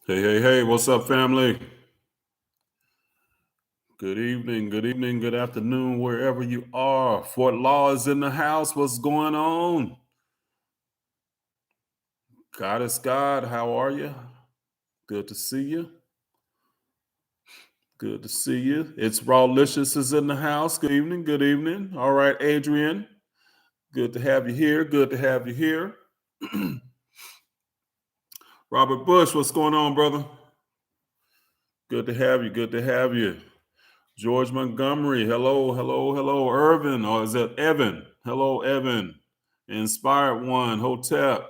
Hey, hey, hey, what's up, family? Good evening, good afternoon, wherever you are. Fort Law is in the house. What's going on? Goddess God, how are you? Good to see you. Good to see you. It's Rawlicious is in the house. Good evening, good evening. All right, Adrian, good to have you here. Good to have you here. Robert Bush, what's going on, brother? Good to have you. Good to have you. George Montgomery, hello, hello, hello. Irvin, or is it Evan? Hello, Evan. Inspired One, Hotep.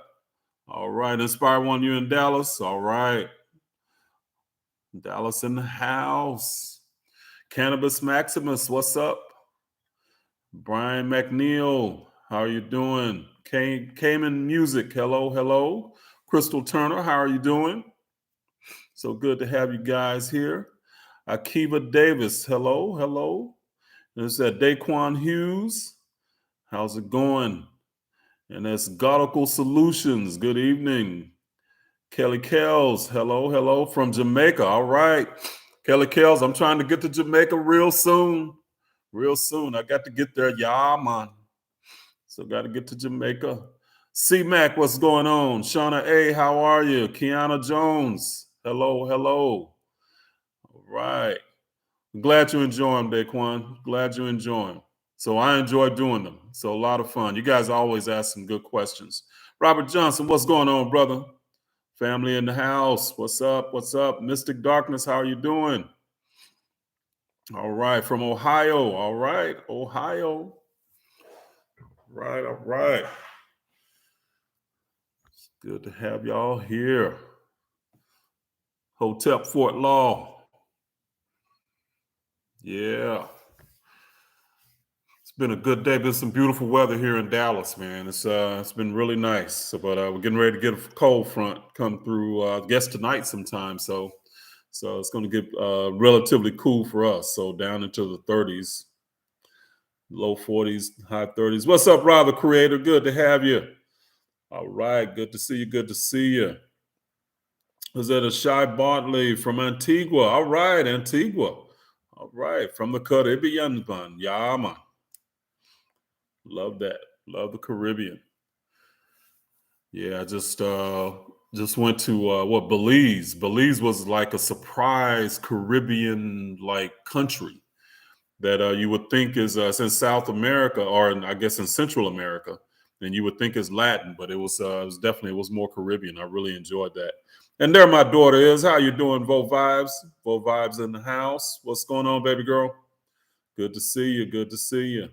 All right, Inspired One, you in Dallas? All right. Dallas in the house. Cannabis Maximus, what's up? Brian McNeil, how are you doing? Cayman Music, hello, hello. Crystal Turner, how are you doing? So good to have you guys here. Akiva Davis, hello, hello. There's that Daquan Hughes. How's it going? And that's Godical Solutions. Good evening. Kelly Kells, hello, hello from Jamaica. All right. Kelly Kells, I'm trying to get to Jamaica real soon. Real soon. I got to get there. Yeah, man. So got to get to Jamaica. C-Mac, what's going on? Shauna A, how are you? Kiana Jones, hello, hello. All right. I'm glad you enjoy them, Daquan. Glad you enjoy them. So I enjoy doing them. So a lot of fun. You guys always ask some good questions. Robert Johnson, what's going on, brother? Family in the house. What's up? What's up? Mystic Darkness, how are you doing? All right. From Ohio. All right. Ohio. Right. All right. It's good to have y'all here. Hotep Fort Law. Yeah. It's been a good day. Been some beautiful weather here in Dallas, man. It's been really nice. So, but we're getting ready to get a cold front come through. I guess tonight sometime. So it's going to get relatively cool for us. So down into the 30s, low 40s, high 30s. What's up, Rob, the creator? Good to have you. All right, good to see you. Good to see you. Was that a Shy Bartley from Antigua? All right, Antigua. All right, from the Caribbean, man. Yeah, man. Love that. Love the Caribbean. Yeah, I just went to what Belize. Belize was like a surprise Caribbean like country that you would think is it's in South America or I guess in Central America, and you would think is Latin, but it was more Caribbean. I really enjoyed that. And there my daughter is. How you doing, Vo Vibes? Vo Vibes in the house. What's going on, baby girl? Good to see you. Good to see you.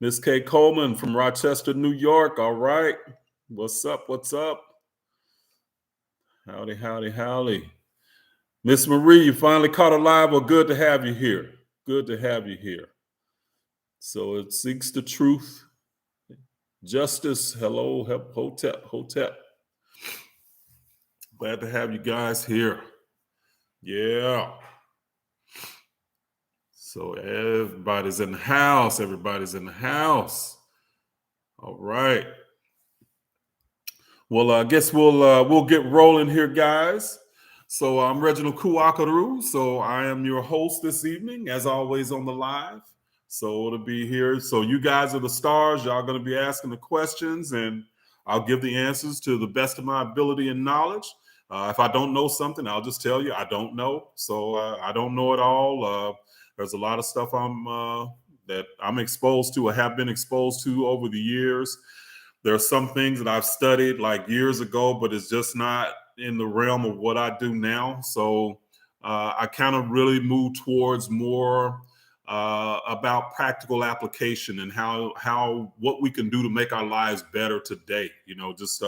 Miss K. Coleman from Rochester, New York. All right. What's up? What's up? Howdy, howdy, howdy. Miss Marie, you finally caught a live. Well, good to have you here. Good to have you here. So it seeks the truth, justice. Hello, Hotep, Hotep. Glad to have you guys here. Yeah. So everybody's in the house. Everybody's in the house. All right. Well, I guess we'll get rolling here, guys. So I'm Reginald Kuakaru. So I am your host this evening, as always on the live. So to be here. So you guys are the stars. Y'all going to be asking the questions, and I'll give the answers to the best of my ability and knowledge. If I don't know something, I'll just tell you I don't know. So I don't know it all. There's a lot of stuff that I'm exposed to or have been exposed to over the years. There are some things that I've studied like years ago, but it's just not in the realm of what I do now. So I kind of really move towards more about practical application and how what we can do to make our lives better today. You know, just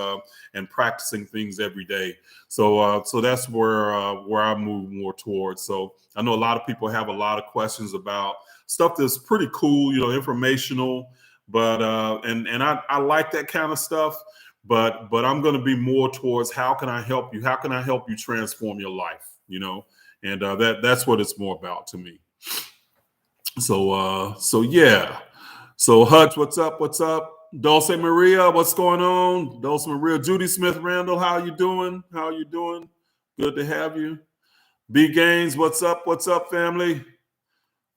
and practicing things every day. So that's where I move more towards. So I know a lot of people have a lot of questions about stuff that's pretty cool, you know, informational. But and I like that kind of stuff, but I'm going to be more towards how can I help you? How can I help you transform your life? You know, and that's what it's more about to me. So yeah. So Hutch, what's up? What's up? Dulce Maria, what's going on? Dulce Maria, Judy Smith Randall, how you doing? How you doing? Good to have you. B Gaines, what's up? What's up, family?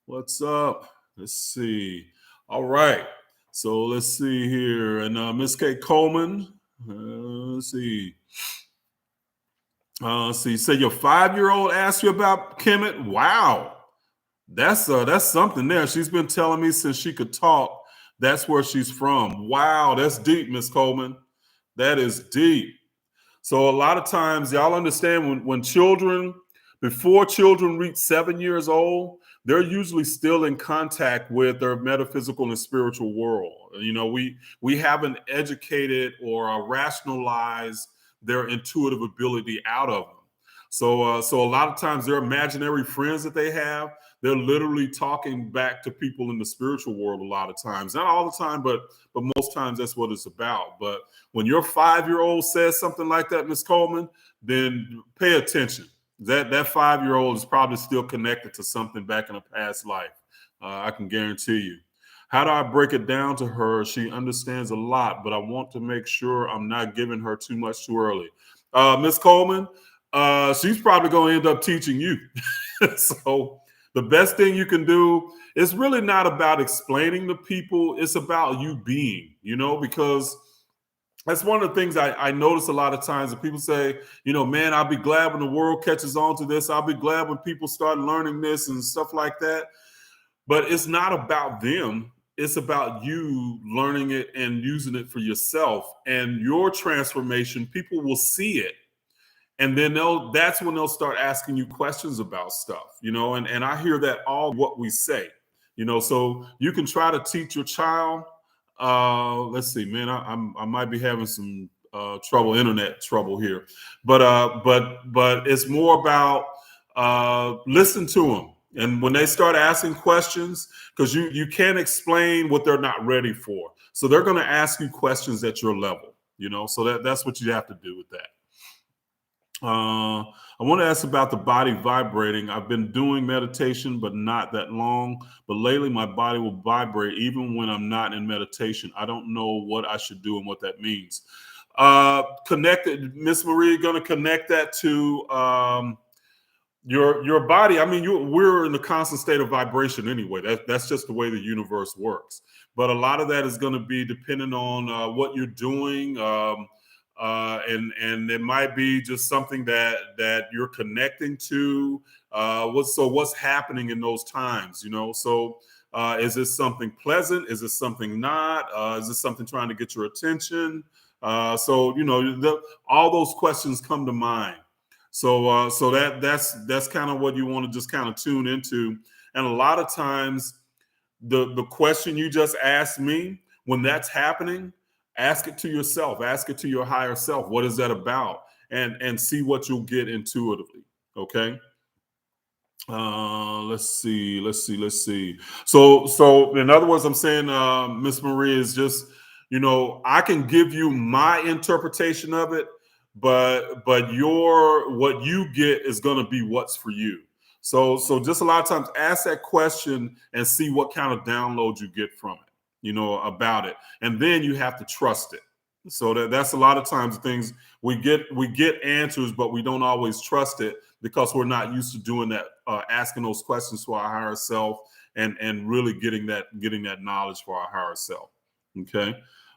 What's up? Let's see. All right. So let's see here. And Miss Kate Coleman. Let's see. See. Say your 5-year-old asked you about Kemet. Wow. That's something there. She's been telling me since she could talk. That's where she's from. Wow, that's deep, Miss Coleman. That is deep. So a lot of times, y'all understand when children, before children reach 7 years old, they're usually still in contact with their metaphysical and spiritual world. You know, we haven't educated or rationalized their intuitive ability out of them. So a lot of times their imaginary friends that they have, they're literally talking back to people in the spiritual world a lot of times. Not all the time, but most times that's what it's about. But when your 5-year-old says something like that, Miss Coleman, then pay attention. That 5-year-old is probably still connected to something back in a past life. I can guarantee you. How do I break it down to her? She understands a lot, but I want to make sure I'm not giving her too much too early. Miss Coleman, she's probably going to end up teaching you. So the best thing you can do is really not about explaining to people. It's about you being, because that's one of the things I notice a lot of times that people say, man, I'll be glad when the world catches on to this. I'll be glad when people start learning this and stuff like that. But it's not about them. It's about you learning it and using it for yourself and your transformation. People will see it. And then that's when they'll start asking you questions about stuff, and I hear that all what we say, so you can try to teach your child. Let's see, man, I might be having some internet trouble here, but it's more about listen to them. And when they start asking questions, because you can't explain what they're not ready for. So they're going to ask you questions at your level, so that's what you have to do with that. I want to ask about the body vibrating. I've been doing meditation, but not that long. But lately, my body will vibrate even when I'm not in meditation. I don't know what I should do and what that means. Connected, Miss Marie, going to connect that to your body. I mean, we're in a constant state of vibration anyway. That's just the way the universe works. But a lot of that is going to be dependent on what you're doing. And it might be just something that you're connecting to. What's happening in those times, So is this something pleasant? Is this something not? Is this something trying to get your attention? All those questions come to mind. So that's kind of what you want to just kind of tune into. And a lot of times, the question you just asked me, when that's happening, ask it to yourself, ask it to your higher self. What is that about? And see what you'll get intuitively. Okay. Let's see. So in other words, I'm saying, Miss Marie, is just, I can give you my interpretation of it, but what you get is going to be what's for you. So just a lot of times ask that question and see what kind of download you get from it, about it. And then you have to trust it. So that's a lot of times things we get answers, but we don't always trust it because we're not used to doing that, asking those questions to our higher self and really getting that knowledge for our higher self. Okay.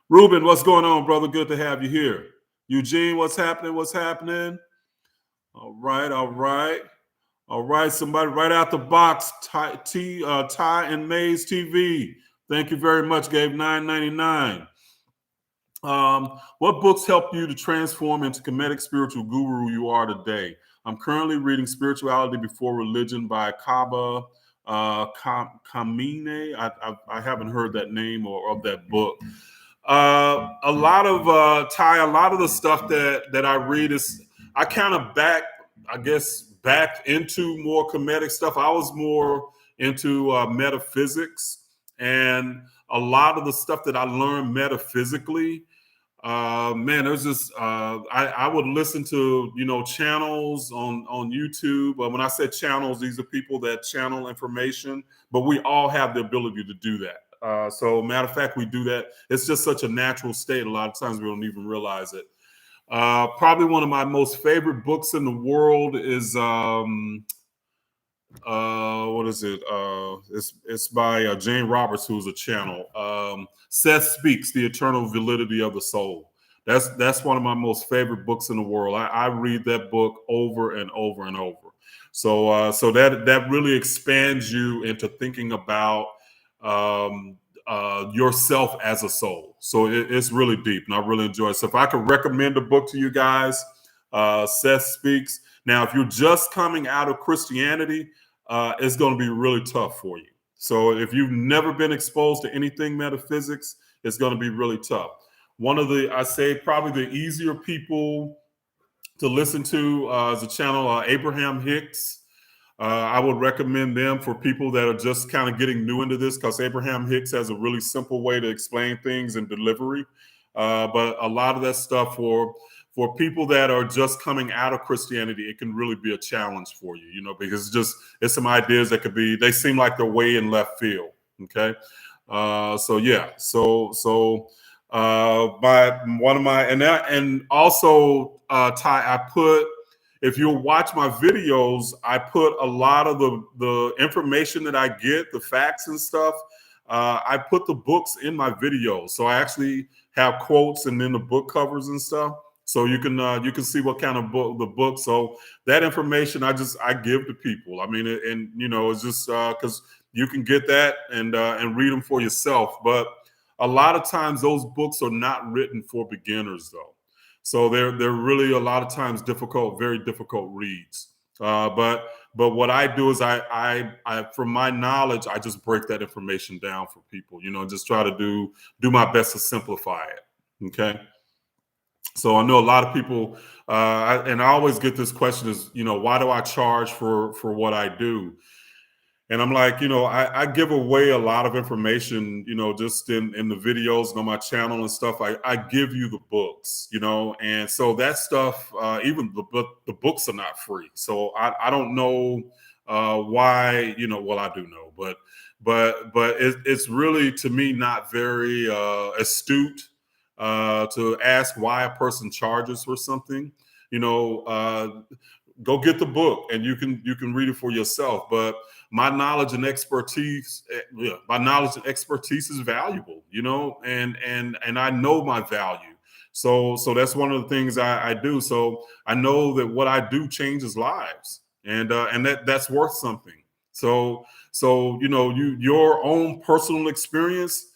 Ruben, what's going on, brother? Good to have you here. Eugene, what's happening? All right. Somebody right out the box, Ty and Mace TV. Thank you very much, Gabe. $9.99. What books help you to transform into Kemetic spiritual guru you are today? I'm currently reading Spirituality Before Religion by Carve. Kamine. I haven't heard that name or of that book. A lot of the stuff that I read is I kind of backed into more Kemetic stuff. I was more into metaphysics, and a lot of the stuff that I learned metaphysically, there's just I would listen to channels on YouTube. When I said channels, these are people that channel information, but we all have the ability to do that. So matter of fact, we do that. It's just such a natural state. A lot of times we don't even realize it. Probably one of my most favorite books in the world is what is it? It's by Jane Roberts, who's a channel. Seth Speaks: The Eternal Validity of the Soul. That's one of my most favorite books in the world. I read that book over and over and over. So that really expands you into thinking about yourself as a soul. So it's really deep, and I really enjoy it. So if I could recommend a book to you guys, Seth Speaks. Now, if you're just coming out of Christianity, it's going to be really tough for you. So if you've never been exposed to anything metaphysics, it's going to be really tough. One of the, I say, probably the easier people to listen to is a channel, Abraham Hicks. I would recommend them for people that are just kind of getting new into this, because Abraham Hicks has a really simple way to explain things in delivery. But a lot of that stuff for people that are just coming out of Christianity, it can really be a challenge for you, because it's some ideas that they seem like they're way in left field. Okay. So yeah. So and also Ty, if you'll watch my videos, I put a lot of the information that I get, the facts and stuff. I put the books in my videos, so I actually have quotes and then the book covers and stuff, so you can see what kind of book. So that information I give to people. I mean, it's just because you can get that and read them for yourself. But a lot of times those books are not written for beginners, though. So they're really a lot of times difficult, very difficult reads. But what I do is I from my knowledge, I just break that information down for people. Just try to do my best to simplify it. Okay. So I know a lot of people, and I always get this question is, why do I charge for what I do? And I'm like, I give away a lot of information, just in the videos and on my channel and stuff. I give you the books, and so that stuff, even the books are not free. So I don't know why, well, I do know, but it's really, to me, not very astute to ask why a person charges for something. Go get the book and you can read it for yourself. But my knowledge and expertise is valuable, and I know my value. So that's one of the things I do. So I know that what I do changes lives, and that's worth something. So your own personal experience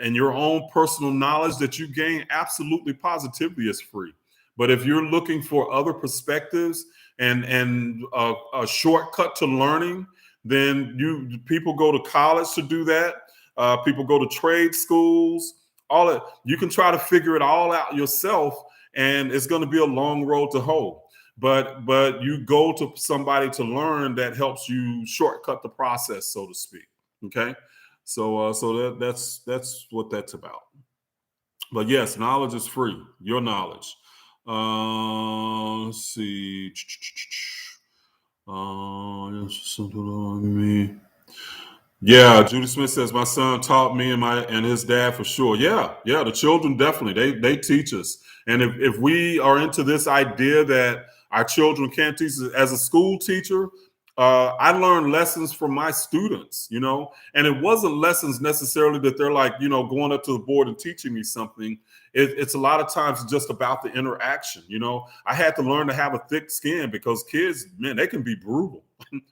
and your own personal knowledge that you gain, absolutely positively, is free. But if you're looking for other perspectives and a shortcut to learning, then people go to college to do that. People go to trade schools. You can try to figure it all out yourself, and it's going to be a long road to hoe. But you go to somebody to learn that helps you shortcut the process, so to speak. Okay. So that's what that's about. But yes, knowledge is free. Your knowledge. Let's see. Me. Yeah, Judy Smith says my son taught me and his dad for sure. Yeah, the children definitely they teach us. And if we are into this idea that our children can't teach us, as a school teacher, I learned lessons from my students, and it wasn't lessons necessarily that they're like, going up to the board and teaching me something. It's a lot of times just about the interaction. I had to learn to have a thick skin, because kids, man, they can be brutal,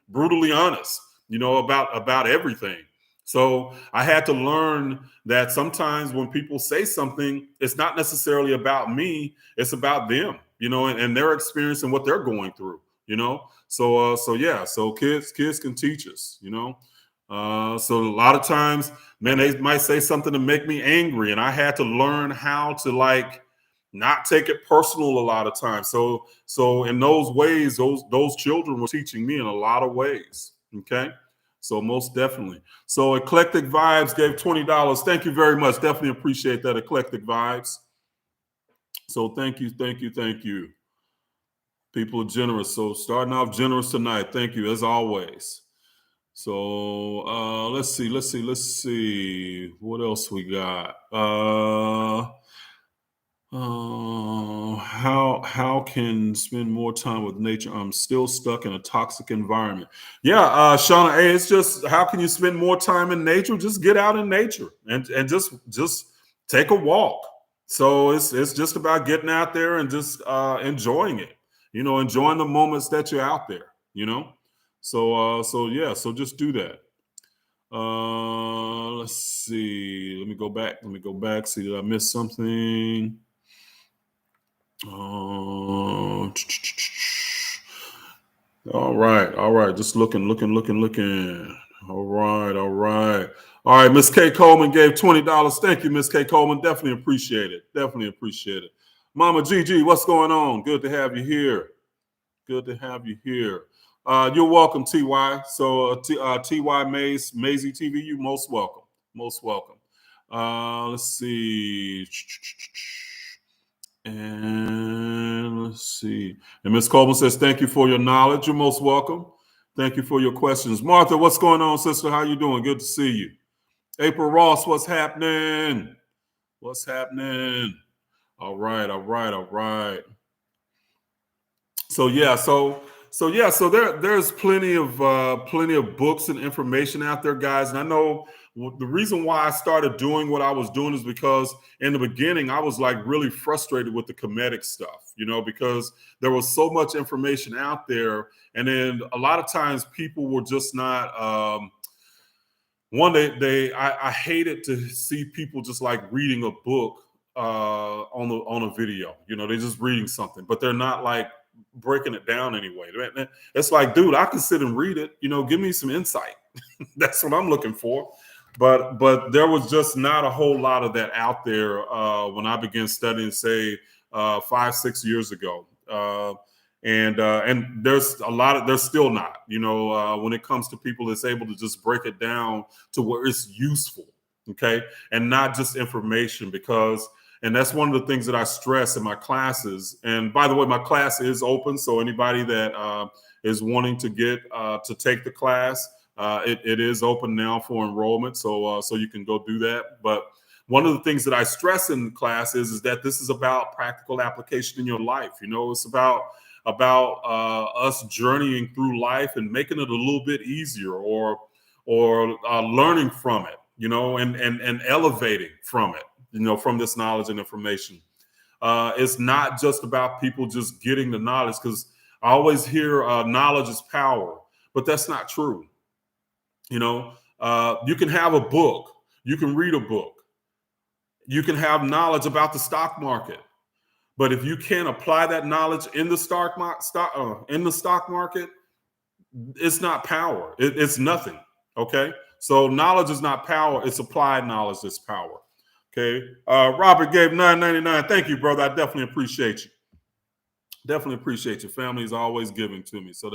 brutally honest, about everything. So I had to learn that sometimes when people say something, it's not necessarily about me, it's about them, and their experience and what they're going through, so kids can teach us, so a lot of times, man, they might say something to make me angry, and I had to learn how to not take it personal a lot of times. So in those ways, those children were teaching me in a lot of ways. Okay. So most definitely. So Eclectic Vibes gave $20. Thank you very much. Definitely appreciate that, Eclectic Vibes. So thank you. People are generous. So starting off generous tonight. Thank you, as always. So let's see. What else we got? How can spend more time with nature? I'm still stuck in a toxic environment. Yeah, Shauna A, it's just how can you spend more time in nature? Just get out in nature and just take a walk. So it's just about getting out there and just enjoying it. Enjoying the moments that you're out there. So yeah, so just do that. Let's see. Let me go back. See, did I miss something? Uh, all right, all right. Just looking. All right, all right. All right, Miss K. Coleman gave $20. Thank you, Miss K. Coleman. Definitely appreciate it. Definitely appreciate it. Mama Gigi, what's going on? Good to have you here. Good to have you here. You're welcome, TY. So, TY Mace, Maisie TV, you most welcome. Most welcome. Let's see. And let's see. And Miss Coleman says, thank you for your knowledge. You're most welcome. Thank you for your questions. Martha, what's going on, sister? How you doing? Good to see you. April Ross, what's happening? What's happening? All right, all right, all right. So yeah, so there's plenty of books and information out there, guys. And I know the reason why I started doing what I was doing is because in the beginning I was like really frustrated with the Kemetic stuff, because there was so much information out there, and then a lot of times people were just not. I hated to see people just like reading a book on a video. They're just reading something, but they're not like breaking it down anyway. It's like, dude, I can sit and read it. Give me some insight. That's what I'm looking for. But there was just not a whole lot of that out there when I began studying, say 5-6 years ago. And there's still not, when it comes to people that's able to just break it down to where it's useful, okay, and not just information. And that's one of the things that I stress in my classes. And by the way, my class is open, so anybody that is wanting to get to take the class, it is open now for enrollment, so you can go do that. But one of the things that I stress in the class is that this is about practical application in your life. It's about us journeying through life and making it a little bit easier, or learning from it, and elevating from it, from this knowledge and information. It's not just about people just getting the knowledge, because I always hear knowledge is power, but that's not true. You can have a book, you can read a book, you can have knowledge about the stock market. But if you can't apply that knowledge in the stock market, it's not power. It's nothing. Okay. So knowledge is not power. It's applied knowledge that's power. Okay. Robert gave $9.99. Thank you, brother. I definitely appreciate you. Definitely appreciate you. Family is always giving to me. So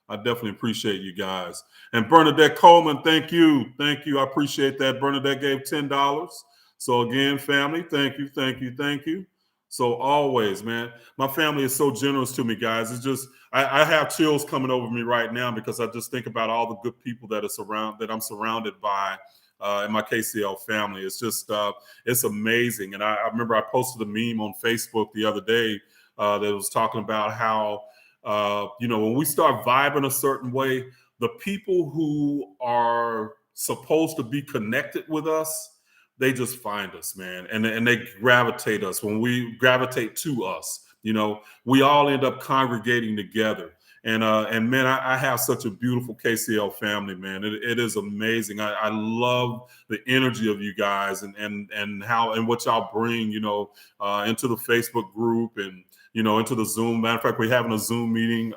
I definitely appreciate you guys. And Bernadette Coleman, thank you. Thank you. I appreciate that. Bernadette gave $10. So again, family, thank you. Thank you. Thank you. So always, man, my family is so generous to me, guys. It's just I have chills coming over me right now, because I just think about all the good people that I'm surrounded by in my KCL family. It's just it's amazing. And I remember I posted a meme on Facebook the other day that was talking about how when we start vibing a certain way, the people who are supposed to be connected with us, they just find us, man, and they gravitate us. When we gravitate to us, we all end up congregating together. And man, I have such a beautiful KCL family, man. It is amazing. I love the energy of you guys, and how and what y'all bring, into the Facebook group, and into the Zoom. Matter of fact, we're having a Zoom meeting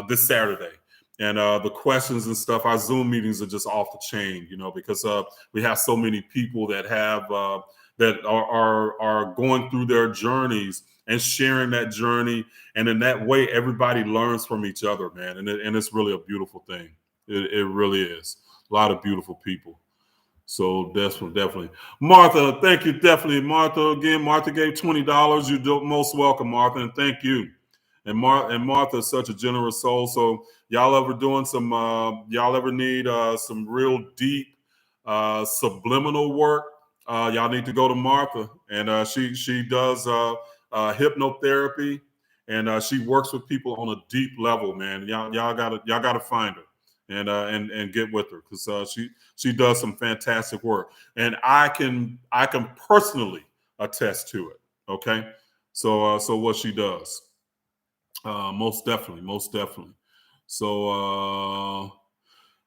this Saturday. And the questions and stuff, our Zoom meetings are just off the chain, because we have so many people that have that are going through their journeys and sharing that journey, and in that way, everybody learns from each other, man. And it's really a beautiful thing. It really is. A lot of beautiful people. So definitely. Martha, thank you. Definitely. Martha, again, Martha gave $20. You're most welcome, Martha, and thank you. And Martha is such a generous soul. So y'all ever y'all ever need some real deep subliminal work? y'all need to go to Martha, and she does hypnotherapy, and she works with people on a deep level, man. Y'all gotta find her and get with her, because she does some fantastic work, and I can personally attest to it. Okay, so what she does, most definitely. So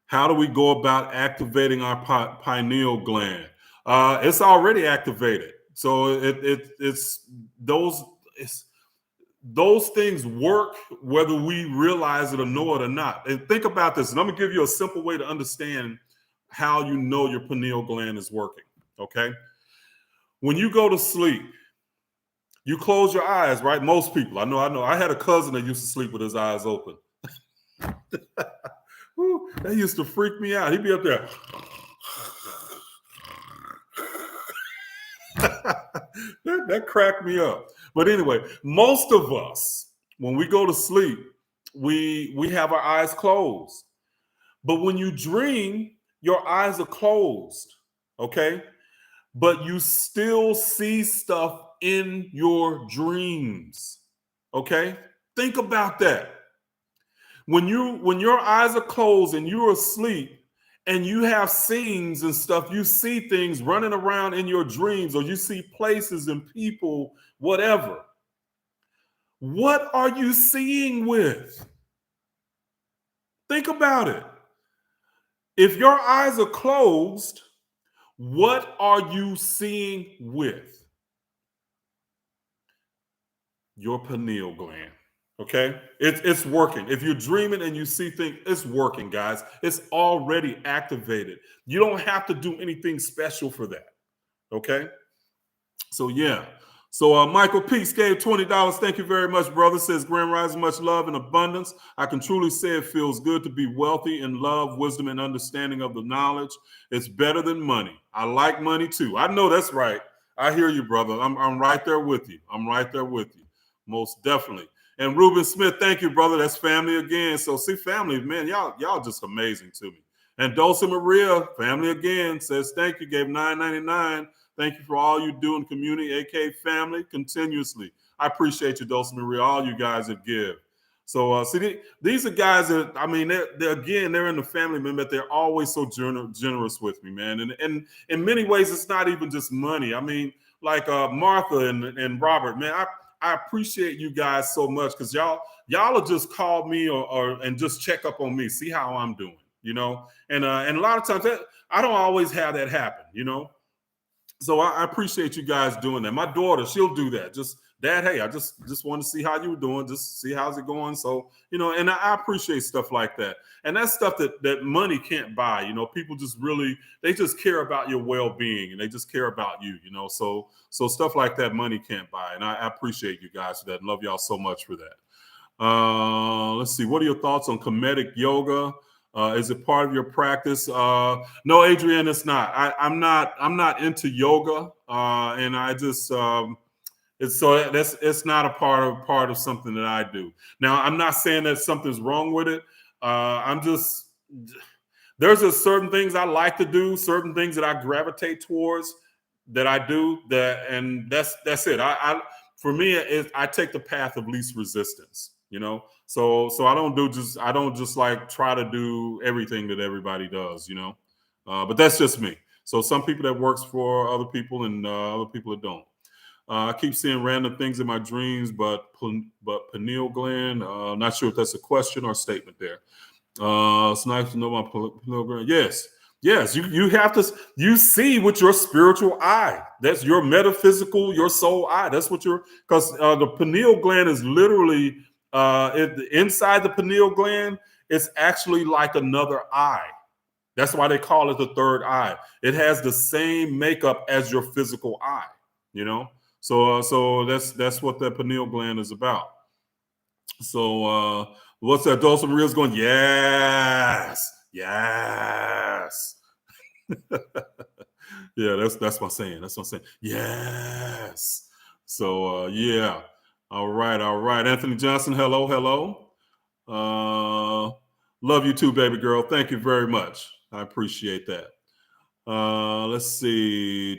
how do we go about activating our pineal gland? It's already activated, so it's those things work whether we realize it or know it or not. And think about this, and I'm gonna give you a simple way to understand how you know your pineal gland is working. Okay, when you go to sleep, you close your eyes, right? Most people, I know. I had a cousin that used to sleep with his eyes open. Whew, that used to freak me out. He'd be up there. that cracked me up. But anyway, most of us, when we go to sleep, we have our eyes closed. But when you dream, your eyes are closed. Okay? But you still see stuff in your dreams. Okay? Think about that. When your eyes are closed and you're asleep and you have scenes and stuff, you see things running around in your dreams, or you see places and people, whatever. What are you seeing with? Think about it. If your eyes are closed, what are you seeing with? Your pineal gland. Okay, it's working. If you're dreaming and you see things, it's working, guys. It's already activated. You don't have to do anything special for that. Okay, so yeah. So Michael Peaks gave $20. Thank you very much, brother. Says Grand Rising, much love and abundance. I can truly say it feels good to be wealthy in love, wisdom, and understanding of the knowledge. It's better than money. I like money too. I know that's right. I hear you, brother. I'm right there with you. I'm right there with you. Most definitely. And Ruben Smith, thank you, brother. That's family again. So see, family, man, y'all just amazing to me. And Dulce Maria, family again, says thank you, gave $9.99. Thank you for all you do in community, aka family, continuously. I appreciate you, Dulce Maria, all you guys that give. So see, these are guys that, I mean, they're in the family, man, but they're always so generous with me, man. And in many ways, it's not even just money. I mean, like Martha and Robert, man, I appreciate you guys so much, because y'all will just call me or and just check up on me, see how I'm doing, you know. And a lot of times I don't always have that happen, you know. So I appreciate you guys doing that. My daughter, she'll do that. Just, Dad, hey, I just want to see how you were doing, just see how's it going. So, you know, and I appreciate stuff like that. And that's stuff that money can't buy. You know, people just really, they just care about your well-being, and they just care about you, you know. So stuff like that money can't buy. And I appreciate you guys for that. Love y'all so much for that. Let's see. What are your thoughts on Kemetic yoga? Is it part of your practice? No, Adrienne, it's not. I'm not into yoga, and I just it's not a part of something that I do. Now, I'm not saying that something's wrong with it. There's just certain things I like to do, certain things that I gravitate towards that I do, and that's it. For me, I take the path of least resistance, you know. So I don't just like try to do everything that everybody does, you know. But that's just me. So some people that works for other people, and other people that don't. I keep seeing random things in my dreams, but pineal gland. Not sure if that's a question or a statement there. It's nice to know my pineal gland. Yes. You have to. You see with your spiritual eye. That's your metaphysical, your soul eye. That's what because the pineal gland is literally inside the pineal gland. It's actually like another eye. That's why they call it the third eye. It has the same makeup as your physical eye. You know. So that's what that pineal gland is about. So what's that? Dulce Maria's going, yes. Yeah, that's my saying. That's what I'm saying. Yes. So yeah. All right. Anthony Johnson, hello. Love you too, baby girl. Thank you very much. I appreciate that. Let's see.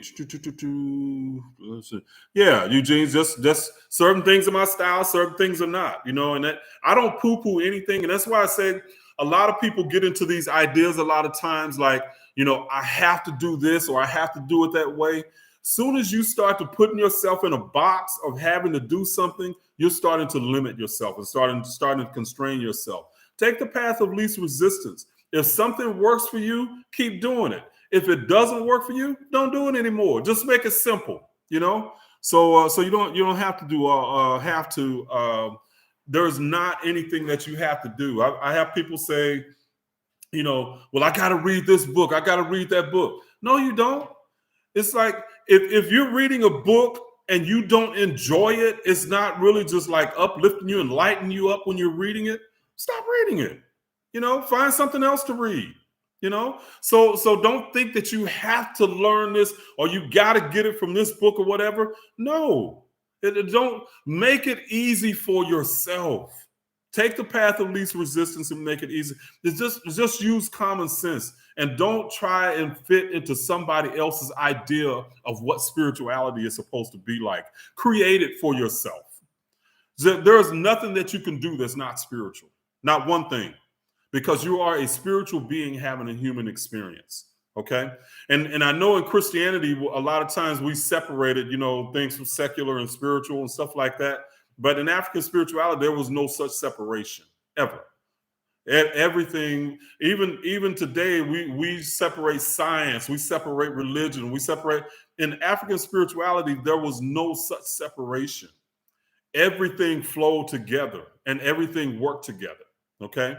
Let's see. Yeah, Eugene, just certain things are my style, certain things are not, and that I don't poo-poo anything. And that's why I say a lot of people get into these ideas a lot of times, like, I have to do this or I have to do it that way. Soon as you start to putting yourself in a box of having to do something, you're starting to limit yourself and starting to constrain yourself. Take the path of least resistance. If something works for you, keep doing it. If it doesn't work for you, don't do it anymore. Just make it simple, So you don't have to do there's not anything that you have to do. I have people say, well, I got to read this book. I got to read that book. No, you don't. It's like if you're reading a book and you don't enjoy it, it's not really just like uplifting you and lighting you up when you're reading it. Stop reading it. Find something else to read. So don't think that you have to learn this or you got to get it from this book or whatever. No, don't make it easy for yourself. Take the path of least resistance and make it easy. Just use common sense and don't try and fit into somebody else's idea of what spirituality is supposed to be like. Create it for yourself. There's nothing that you can do that's not spiritual. Not one thing. Because you are a spiritual being having a human experience. Okay. And I know in Christianity, a lot of times we separated, things from secular and spiritual and stuff like that. But in African spirituality, there was no such separation ever. Everything, even today, we separate science, we separate religion, we separate. In African spirituality, there was no such separation. Everything flowed together and everything worked together. Okay.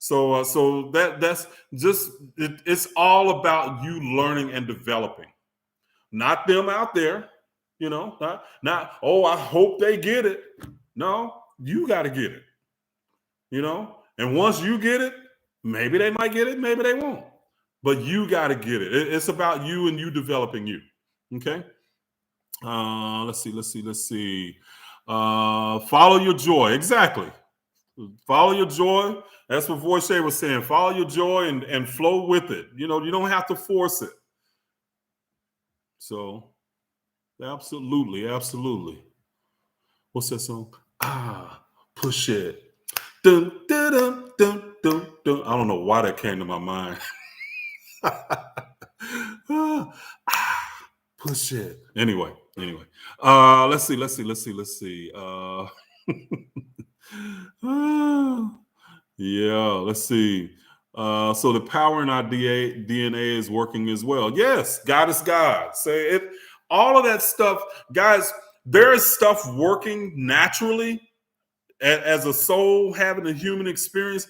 So that's just it's all about you learning and developing, not them out there, not oh, I hope they get it. No, you got to get it, and once you get it, maybe they might get it, maybe they won't, but you got to get it. It's about you and you developing you. Okay. Let's see. Follow your joy. Exactly. Follow your joy. That's what Voche was saying. Follow your joy and flow with it. You don't have to force it. So, absolutely. What's that song? Push it. Dun, dun, dun, dun, dun, dun. I don't know why that came to my mind. Push it. Anyway. Let's see. Yeah, let's see. So the power in our DNA is working as well. Yes, God is God. Say it. All of that stuff, guys, there is stuff working naturally as a soul having a human experience.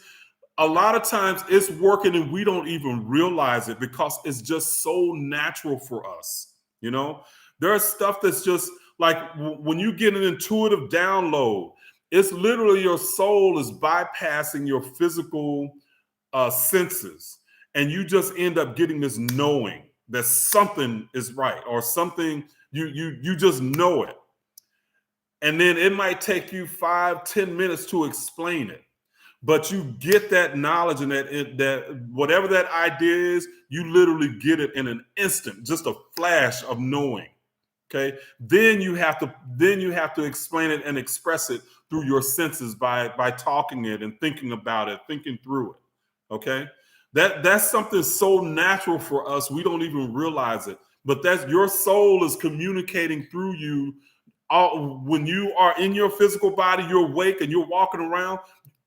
A lot of times it's working and we don't even realize it because it's just so natural for us. There's stuff that's just like when you get an intuitive download, it's literally your soul is bypassing your physical senses, and you just end up getting this knowing that something is right or something. You just know it, and then it might take you 5-10 minutes to explain it, but you get that knowledge and that whatever that idea is, you literally get it in an instant, just a flash of knowing. Okay, then you have to explain it and express it through your senses by talking it and thinking about it, thinking through it. Okay, that's something so natural for us we don't even realize it. But that's your soul is communicating through you. When you are in your physical body, you're awake and you're walking around.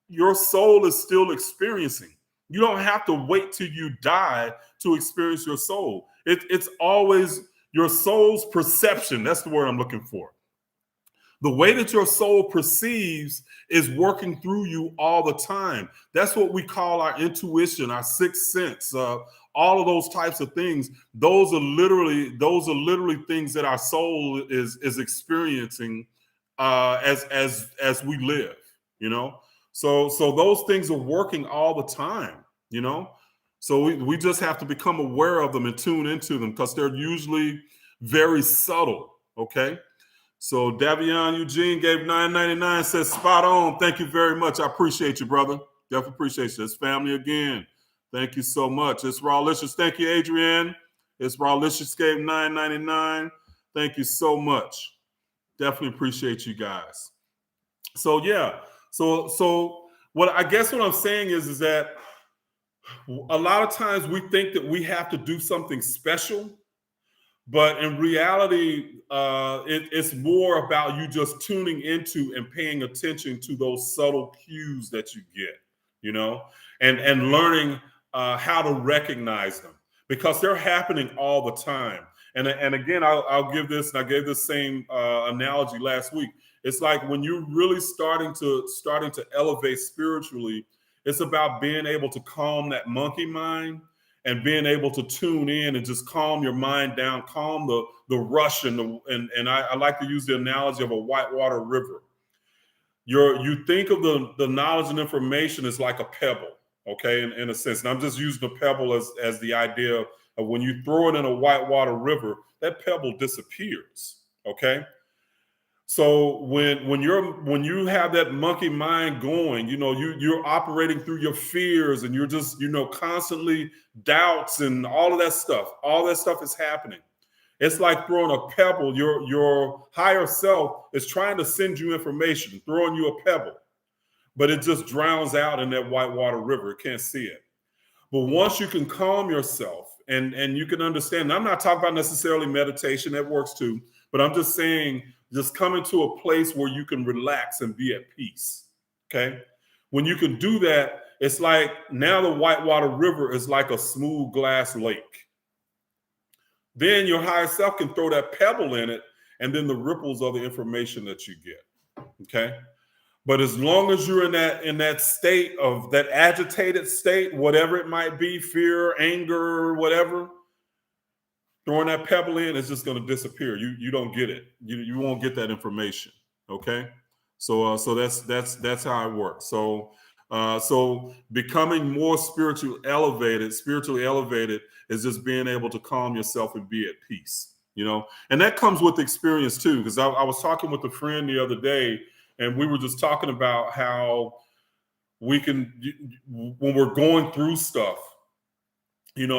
Your soul is still experiencing. You don't have to wait till you die to experience your soul. It's always your soul's perception. That's the word I'm looking for. The way that your soul perceives is working through you all the time. That's what we call our intuition, our sixth sense, all of those types of things. Those are literally things that our soul is experiencing as we live. So those things are working all the time. So we just have to become aware of them and tune into them because they're usually very subtle. Okay. So Davion Eugene gave $9.99, says spot on. Thank you very much. I appreciate you, brother. Definitely appreciate you. It's family again. Thank you so much. It's Rawlicious. Thank you, Adrienne. It's Rawlicious gave $9.99. Thank you so much. Definitely appreciate you guys. So yeah, so what I guess what I'm saying is that a lot of times we think that we have to do something special, but in reality, it's more about you just tuning into and paying attention to those subtle cues that you get, you know, and learning how to recognize them because they're happening all the time. And again, I'll give this, and I gave this same analogy last week. It's like when you're really starting to elevate spiritually, it's about being able to calm that monkey mind and being able to tune in and just calm your mind down, calm the rush and I like to use the analogy of a whitewater river. You think of the knowledge and information as like a pebble, okay, in a sense. And I'm just using the pebble as the idea of when you throw it in a whitewater river, that pebble disappears, okay? So when you have that monkey mind going, you're operating through your fears and you're just, constantly doubts and all of that stuff. All that stuff is happening. It's like throwing a pebble. Your higher self is trying to send you information, throwing you a pebble, but it just drowns out in that whitewater river. It can't see it. But once you can calm yourself and you can understand, and I'm not talking about necessarily meditation, that works too, but I'm just saying, just coming to a place where you can relax and be at peace, okay? When you can do that, it's like now the whitewater river is like a smooth glass lake. Then your higher self can throw that pebble in it, and then the ripples are the information that you get, okay? But as long as you're in that state of that agitated state, whatever it might be, fear, anger, whatever, throwing that pebble in is just going to disappear. You don't get it. You won't get that information. Okay, so that's how it works. So becoming more spiritually elevated is just being able to calm yourself and be at peace. And that comes with experience too. Because I was talking with a friend the other day, and we were just talking about how we can, when we're going through stuff, and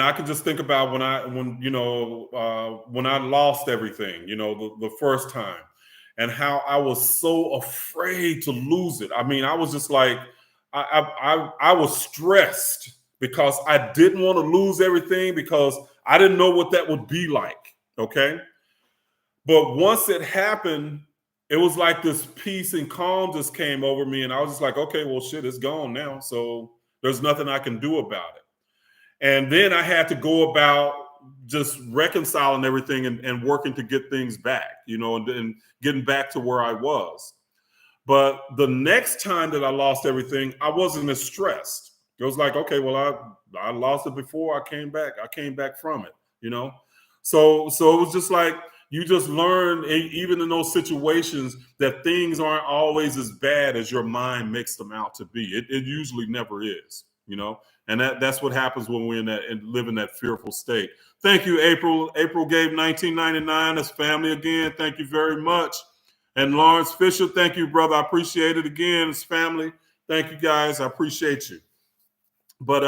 I can just think about when I lost everything, the first time, and how I was so afraid to lose it. I mean, I was just like, I was stressed because I didn't want to lose everything because I didn't know what that would be like. Okay. But once it happened, it was like this peace and calm just came over me. And I was just like, okay, well, shit, it's gone now. So there's nothing I can do about it. And then I had to go about just reconciling everything and working to get things back, and getting back to where I was. But the next time that I lost everything, I wasn't as stressed. It was like, okay, well, I lost it before I came back. I came back from it, So it was just like, you just learn, even in those situations, that things aren't always as bad as your mind makes them out to be. It usually never is, and that's what happens when we're live in that fearful state. Thank you, April. April gave $19.99. That's family again. Thank you very much. And Lawrence Fisher, thank you, brother. I appreciate it again. It's family. Thank you, guys. I appreciate you. But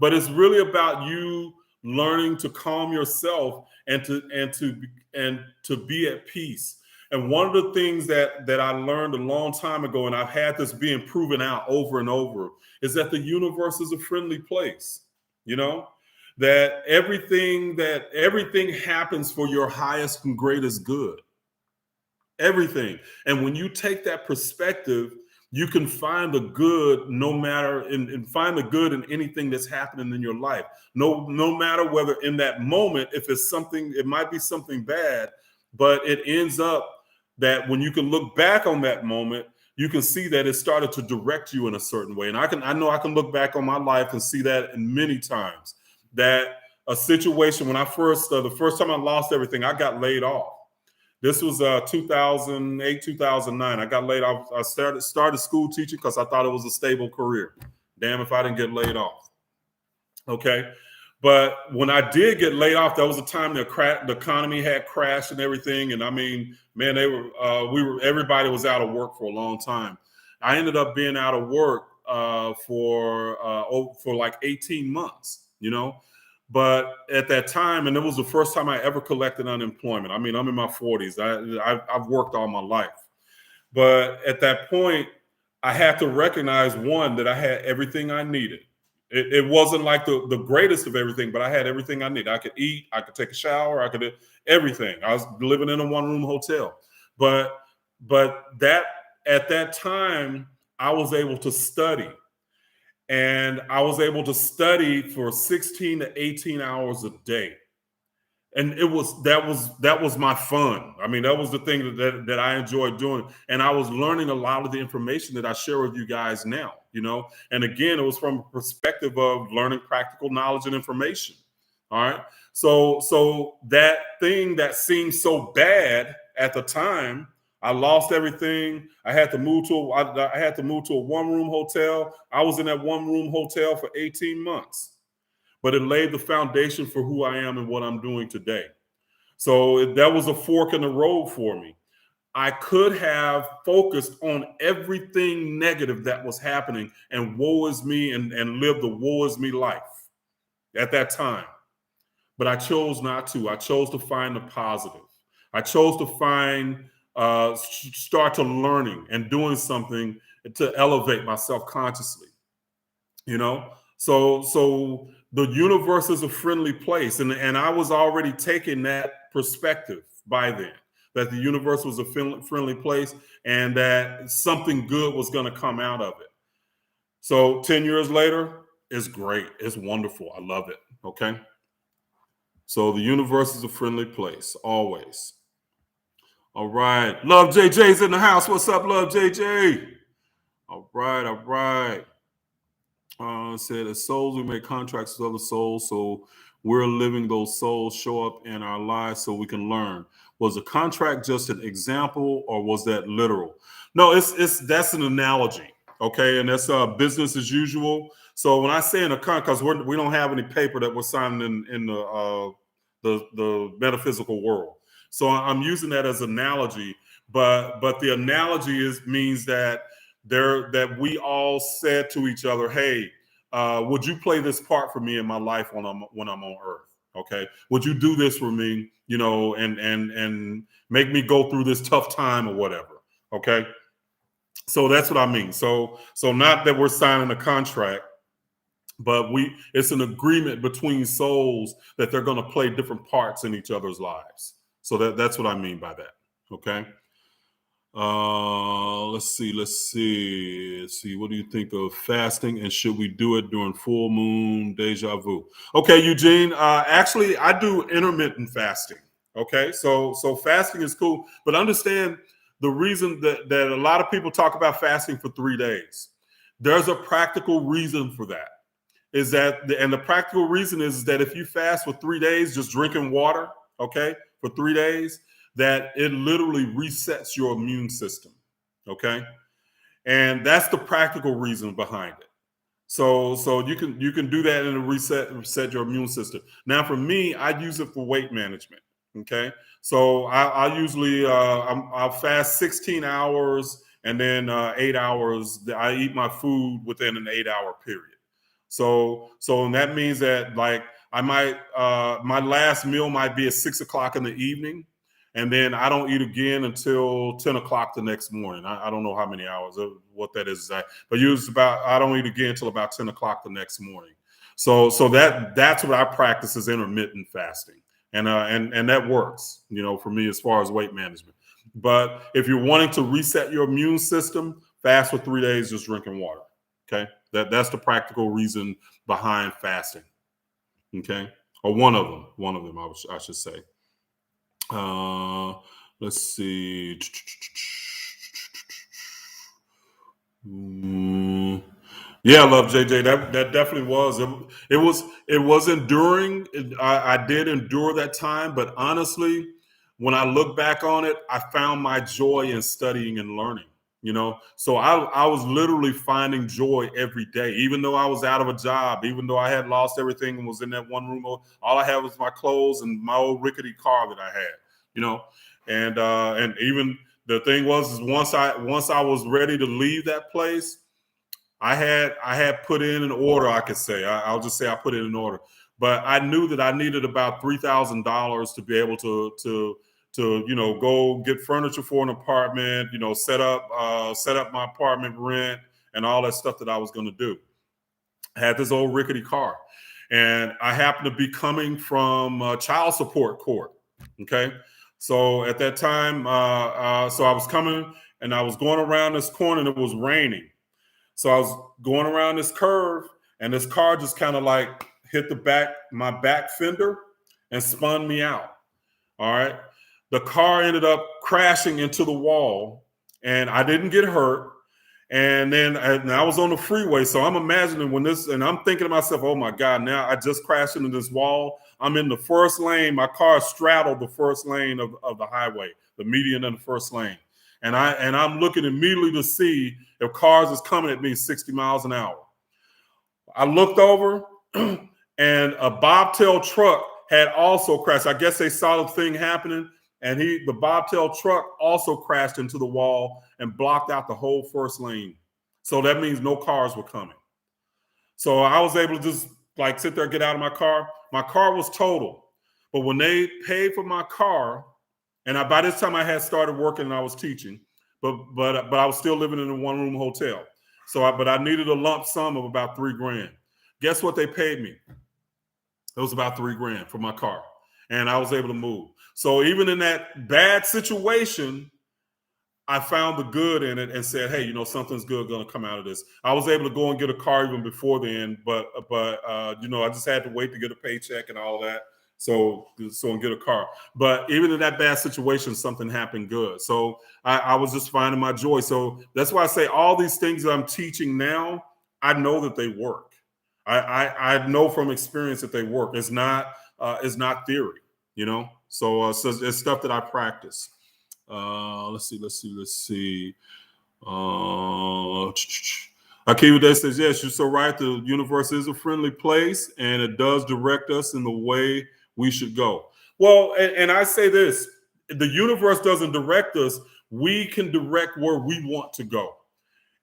it's really about you learning to calm yourself and to be at peace. And one of the things that I learned a long time ago, and I've had this being proven out over and over, is that the universe is a friendly place. That everything happens for your highest and greatest good. Everything. And when you take that perspective, you can find the good and find the good in anything that's happening in your life. No matter whether in that moment, if it's something, it might be something bad, but it ends up that when you can look back on that moment, you can see that it started to direct you in a certain way. And I know I can look back on my life and see that in many times, that a situation when the first time I lost everything, I got laid off. This was 2008, 2009. I got laid off. I started school teaching because I thought it was a stable career. Damn if I didn't get laid off. Okay. But when I did get laid off, that was a time the economy had crashed and everything. And I mean, man, everybody was out of work for a long time. I ended up being out of work for like 18 months, But at that time, and it was the first time I ever collected unemployment. I mean, I'm in my 40s. I've worked all my life. But at that point, I had to recognize, one, that I had everything I needed. It wasn't like the greatest of everything, but I had everything I needed. I could eat, I could take a shower, I could do everything. I was living in a one-room hotel. But that at that time, I was able to study. And I was able to study for 16 to 18 hours a day. And that was my fun. I mean, that was the thing that I enjoyed doing. And I was learning a lot of the information that I share with you guys now, you know. And again, it was from a perspective of learning practical knowledge and information. All right. So that thing that seemed so bad at the time, I lost everything. I had to move to a one-room hotel. I was in that one-room hotel for 18 months. But it laid the foundation for who I am and what I'm doing today. So that was a fork in the road for me. I could have focused on everything negative that was happening and woe is me and lived the woe is me life at that time. But I chose not to. I chose to find the positive. I chose to start to learning and doing something to elevate myself consciously, you know? So the universe is a friendly place. And I was already taking that perspective by then, that the universe was a friendly place and that something good was going to come out of it. So 10 years later, it's great. It's wonderful. I love it. Okay. So the universe is a friendly place, always. All right. Love JJ's in the house. What's up, Love JJ? All right. All right. Said as souls we make contracts with other souls, so we're living those souls show up in our lives so we can learn. Was the contract just an example or was that literal? No, that's an analogy, okay, and that's business as usual. So when I say in a contract, because we don't have any paper that we're signing in the metaphysical world, so I'm using that as an analogy. But the analogy means that we all said to each other, hey, would you play this part for me in my life when I'm on earth? Okay. Would you do this for me, you know, and make me go through this tough time or whatever? Okay. So that's what I mean. So not that we're signing a contract, but it's an agreement between souls that they're going to play different parts in each other's lives. So that's what I mean by that. Okay. Let's see. What do you think of fasting and should we do it during full moon? Deja vu. Okay, Eugene. Actually, I do intermittent fasting. Okay, so fasting is cool, but understand the reason that a lot of people talk about fasting for 3 days. There's a practical reason for that. And the practical reason is that if you fast for 3 days, just drinking water, okay, for 3 days, that it literally resets your immune system, okay? And that's the practical reason behind it. So you can do that and reset your immune system. Now, for me, I use it for weight management, okay? So I usually I'll fast 16 hours and then 8 hours. I eat my food within an 8-hour period. So that means that like I might my last meal might be at 6 o'clock in the evening. And then I don't eat again until 10 o'clock the next morning. I don't know how many hours, what that is, but I don't eat again until about 10 o'clock the next morning. So that's what I practice is intermittent fasting, and that works, you know, for me as far as weight management. But if you're wanting to reset your immune system, fast for 3 days, just drinking water. Okay, that's the practical reason behind fasting. Okay, or one of them, I should say. Let's see. Yeah, I love JJ. That definitely was. It was enduring. I did endure that time, but honestly, when I look back on it, I found my joy in studying and learning. You know, so I was literally finding joy every day, even though I was out of a job, even though I had lost everything and was in that one room. All I had was my clothes and my old rickety car that I had. You know, and even the thing is once I was ready to leave that place, I had put in an order. I could say I'll just say I put it in order. but I knew that I needed about $3,000 to be able to go get furniture for an apartment, set up my apartment rent and all that stuff that I was going to do. I had this old rickety car, and I happened to be coming from child support court. Okay, so at that time, so I was coming and I was going around this corner and it was raining. So I was going around this curve and this car just kind of like hit my back fender and spun me out. All right. The car ended up crashing into the wall and I didn't get hurt. And then I was on the freeway. So I'm imagining and I'm thinking to myself, oh my God, now I just crashed into this wall. I'm in the first lane. My car straddled the first lane of the highway, the median and the first lane. And I'm looking immediately to see if cars is coming at me 60 miles an hour. I looked over and a bobtail truck had also crashed. I guess they saw the thing happening, and the bobtail truck also crashed into the wall and blocked out the whole first lane. So that means no cars were coming. So I was able to just like sit there, get out of my car. My car was totaled. But when they paid for my car, and by this time I had started working and I was teaching, but I was still living in a one-room hotel. But I needed a lump sum of about $3,000. Guess what they paid me? It was about $3,000 for my car, and I was able to move. So even in that bad situation, I found the good in it and said, hey, something's good going to come out of this. I was able to go and get a car even before then, but I just had to wait to get a paycheck and all that. So and get a car. But even in that bad situation, something happened good. So I was just finding my joy. So that's why I say all these things that I'm teaching now, I know that they work. I know from experience that they work. It's not theory, So it's stuff that I practice. Let's see. Akivade says, yes, you're so right. The universe is a friendly place and it does direct us in the way we should go. Well, and I say this, the universe doesn't direct us. We can direct where we want to go.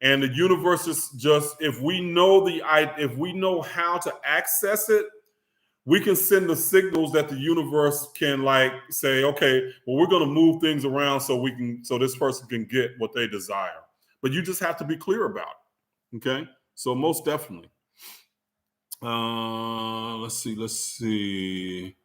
And the universe is just, if we know how to access it, we can send the signals that the universe can like say, okay, well, we're going to move things around so this person can get what they desire. But you just have to be clear about it. Okay. So most definitely. Let's see. Let's see.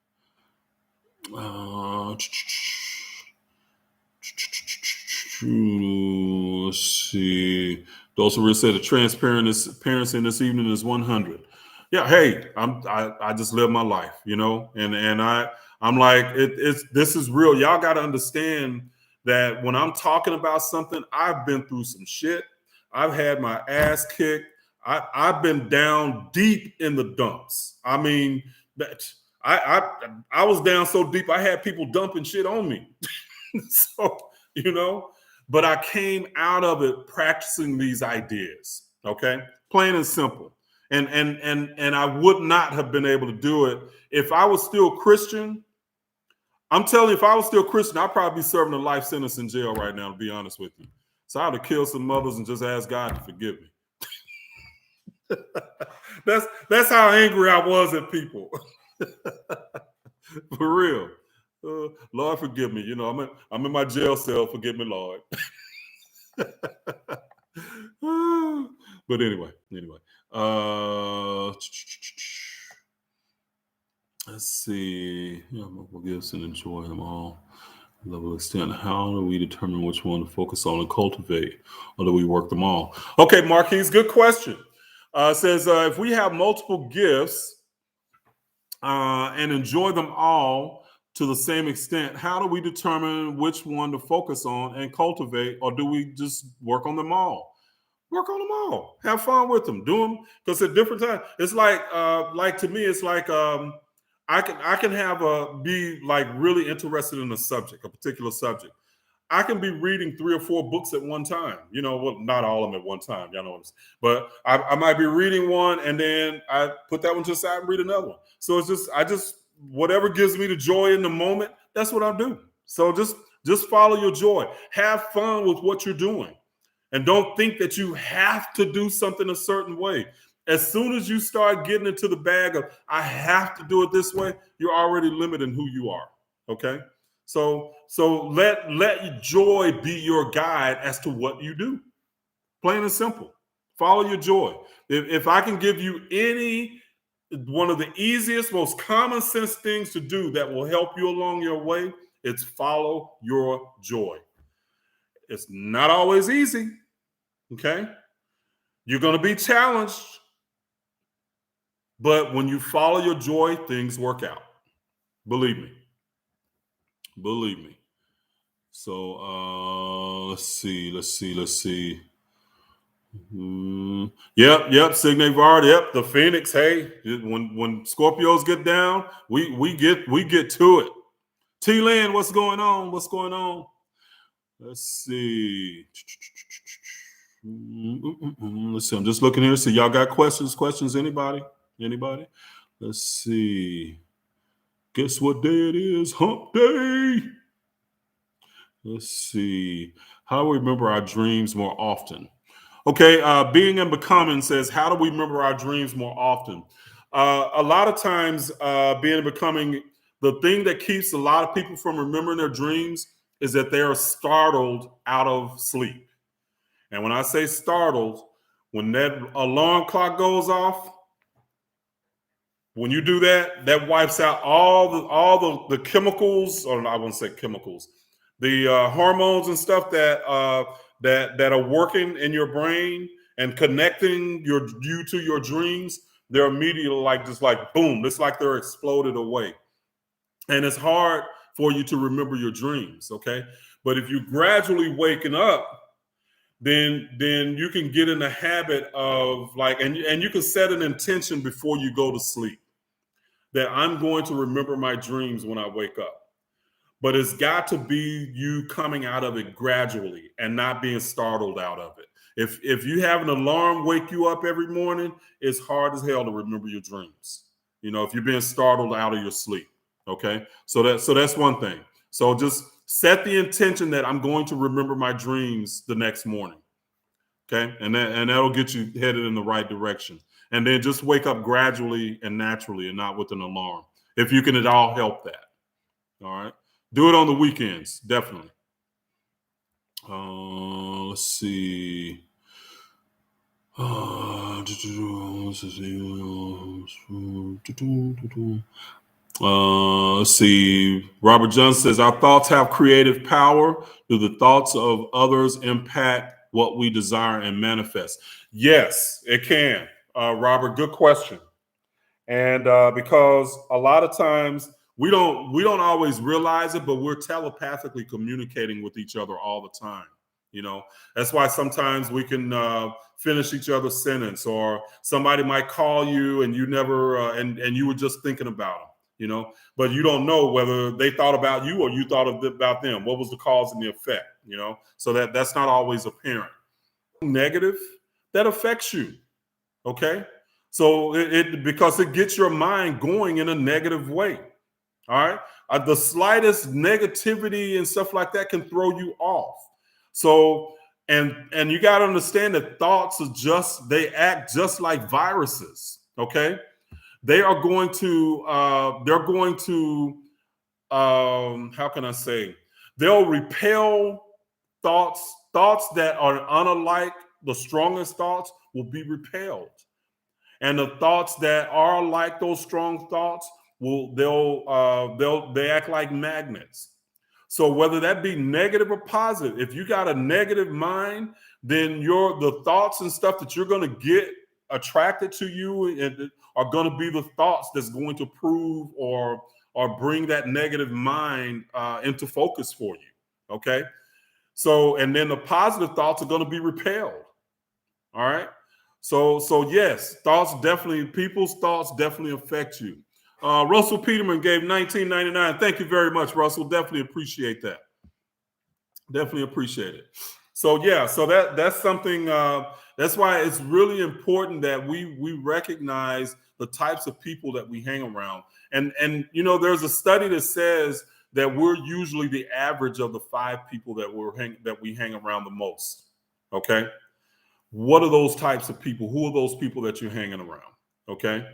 Dosa said the transparency in this evening is 100. Yeah, hey, I just live my life, and I'm like, this is real. Y'all got to understand that when I'm talking about something, I've been through some shit. I've had my ass kicked. I've been down deep in the dumps. I mean, I was down so deep, I had people dumping shit on me. So, but I came out of it practicing these ideas. Okay, plain and simple. And I would not have been able to do it if I was still Christian. I'm telling you, if I was still Christian, I'd probably be serving a life sentence in jail right now, to be honest with you. So I'd have killed some mothers and just asked God to forgive me. That's how angry I was at people. For real. Lord, forgive me. I'm in my jail cell. Forgive me, Lord. But anyway. Let's see. We'll give us and enjoy them all. Level extent. How do we determine which one to focus on and cultivate, or do we work them all? Okay, Marquise, good question. Says if we have multiple gifts and enjoy them all to the same extent, how do we determine which one to focus on and cultivate, or do we just work on them all? Work on them all. Have fun with them. Do them because at different times. It's like to me, it's like I can be like really interested in a particular subject. I can be reading 3 or 4 books at one time. Well, not all of them at one time. Y'all know what I'm saying. But I might be reading one and then I put that one to the side and read another one. So it's just whatever gives me the joy in the moment, that's what I'm doing. So just follow your joy. Have fun with what you're doing. And don't think that you have to do something a certain way. As soon as you start getting into the bag of, I have to do it this way, you're already limiting who you are. Okay. So let joy be your guide as to what you do. Plain and simple. Follow your joy. If I can give you one of the easiest, most common sense things to do that will help you along your way, it's follow your joy. It's not always easy. Okay. You're going to be challenged. But when you follow your joy, things work out. Believe me. Believe me. So let's see. Yep. Signe Vard. Yep, the Phoenix. Hey, when Scorpios get down, we get to it. T Land, what's going on? Let's see. Let's see. I'm just looking here. See, y'all got questions? Anybody? Let's see. Guess what day it is? Hump day. Let's see. How do we remember our dreams more often? Okay, Being and Becoming says, how do we remember our dreams more often? A lot of times, Being and Becoming, the thing that keeps a lot of people from remembering their dreams is that they are startled out of sleep. And when I say startled, when that alarm clock goes off, when you do that, that wipes out all the chemicals, or I wouldn't say chemicals, the hormones and stuff that are working in your brain and connecting you to your dreams. They're immediately just like boom. It's like they're exploded away, and it's hard for you to remember your dreams. Okay, but if you gradually waking up, then you can get in the habit of and you can set an intention before you go to sleep that I'm going to remember my dreams when I wake up. But it's got to be you coming out of it gradually and not being startled out of it. If you have an alarm wake you up every morning, it's hard as hell to remember your dreams. If you're being startled out of your sleep. Okay, so that's one thing. So just set the intention that I'm going to remember my dreams the next morning. Okay, and that'll get you headed in the right direction. And then just wake up gradually and naturally, and not with an alarm. If you can at all help that. All right. Do it on the weekends, definitely. Let's see. Let's see. Robert Johnson says, our thoughts have creative power. Do the thoughts of others impact what we desire and manifest? Yes, it can. Robert, good question. And because a lot of times we don't always realize it, but we're telepathically communicating with each other all the time. That's why sometimes we can finish each other's sentence, or somebody might call you and you never and you were just thinking about them. But you don't know whether they thought about you or you thought about them. What was the cause and the effect? So that's not always apparent. Negative that affects you. Okay. So because it gets your mind going in a negative way. All right. The slightest negativity and stuff like that can throw you off. So, and you got to understand that thoughts they act just like viruses. Okay. They are going to, how can I say, they'll repel thoughts that are unlike the strongest thoughts will be repelled. And the thoughts that are like those strong thoughts they act like magnets. So whether that be negative or positive, if you got a negative mind, then the thoughts and stuff that you're going to get attracted to you are going to be the thoughts that's going to prove or bring that negative mind into focus for you. Okay. So, and then the positive thoughts are going to be repelled. All right. So yes, people's thoughts definitely affect you. Russell Peterman gave $19.99. Thank you very much, Russell. Definitely appreciate that. Definitely appreciate it. So yeah, so that's something. That's why it's really important that we recognize the types of people that we hang around. And there's a study that says that we're usually the average of the 5 people that we hang around the most. Okay. what are those types of people? Who are those people that you're hanging around? Okay.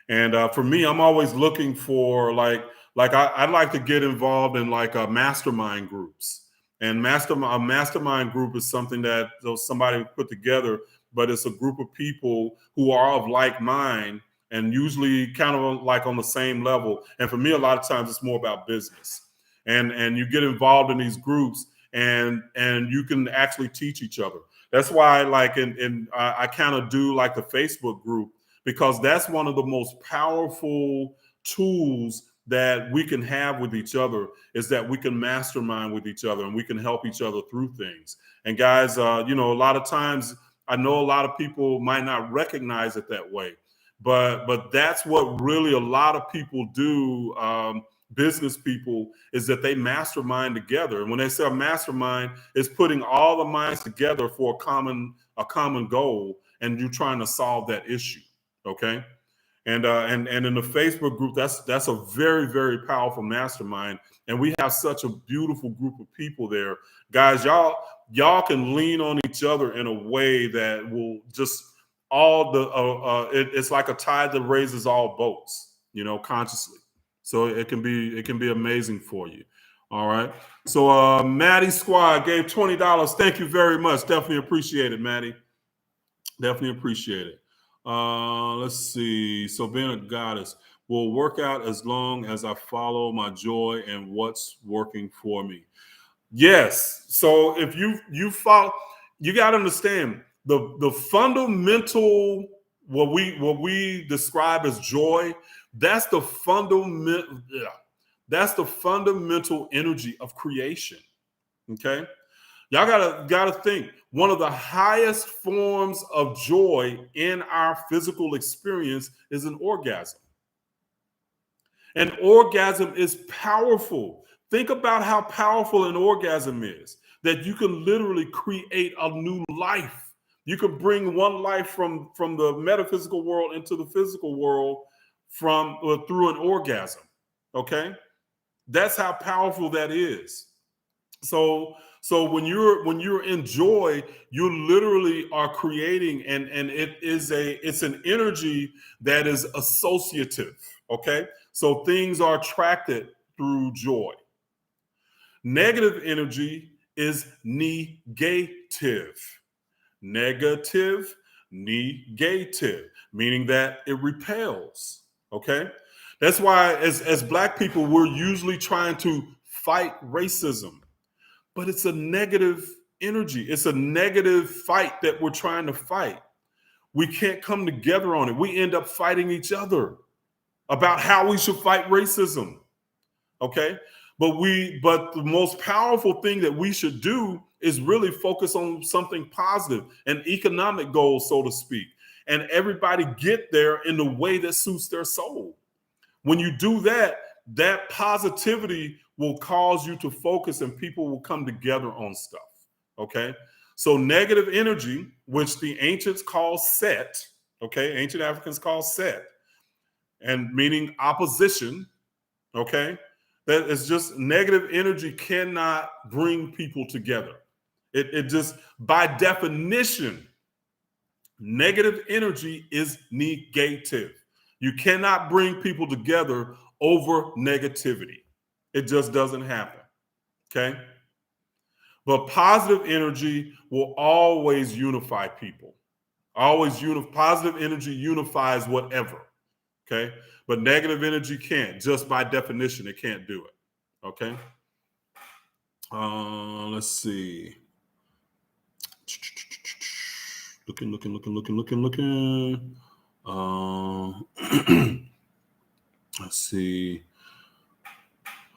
And for me, I'm always looking for I'd like to get involved in mastermind groups. And a mastermind group is something that somebody put together, but it's a group of people who are of like mind and usually kind of like on the same level. And for me, a lot of times it's more about business. And you get involved in these groups and you can actually teach each other. That's why I kind of do like the Facebook group, because that's one of the most powerful tools that we can have with each other, is that we can mastermind with each other and we can help each other through things. And guys, a lot of times I know a lot of people might not recognize it that way, but that's what really a lot of people do. Business people, is that they mastermind together. And when they say a mastermind, it's putting all the minds together for a common goal, and you're trying to solve that issue. Okay. And in the Facebook group, that's a very, very powerful mastermind. And we have such a beautiful group of people there. Guys, y'all can lean on each other in a way that will just it's like a tide that raises all boats, consciously. So it can be amazing for you. All right. So Maddie Squad gave $20. Thank you very much. Definitely appreciate it, Maddie. Definitely appreciate it. Let's see. So being a goddess will work out as long as I follow my joy and what's working for me. Yes. So if you follow, you got to understand the fundamental, what we describe as joy. That's the fundamental. That's the fundamental energy of creation. Okay. Y'all gotta think, one of the highest forms of joy in our physical experience is an orgasm. An orgasm is powerful. Think about how powerful an orgasm is, that you can literally create a new life. You can bring one life from the metaphysical world into the physical world through an orgasm. Okay? That's how powerful that is. So when you're in joy, you literally are creating, and it's an energy that is associative. Okay, so things are attracted through joy. Negative energy is negative. Negative, negative, meaning that it repels. Okay, that's why as Black people, we're usually trying to fight racism. But it's a negative energy. It's a negative fight that we're trying to fight. We can't come together on it. We end up fighting each other about how we should fight racism. Okay? But the most powerful thing that we should do is really focus on something positive, an economic goal, so to speak. And everybody get there in the way that suits their soul. When you do that, that positivity will cause you to focus, and people will come together on stuff. Okay. So negative energy, which the ancients call set, okay, ancient Africans call set, and meaning opposition, okay, that is just negative energy cannot bring people together. It just, by definition, negative energy is negative. You cannot bring people together over negativity. It just doesn't happen. Okay. But positive energy will always unify people. Positive energy unifies whatever. Okay. But negative energy can't. Just by definition, it can't do it. Okay. Let's see. Looking. Let's see.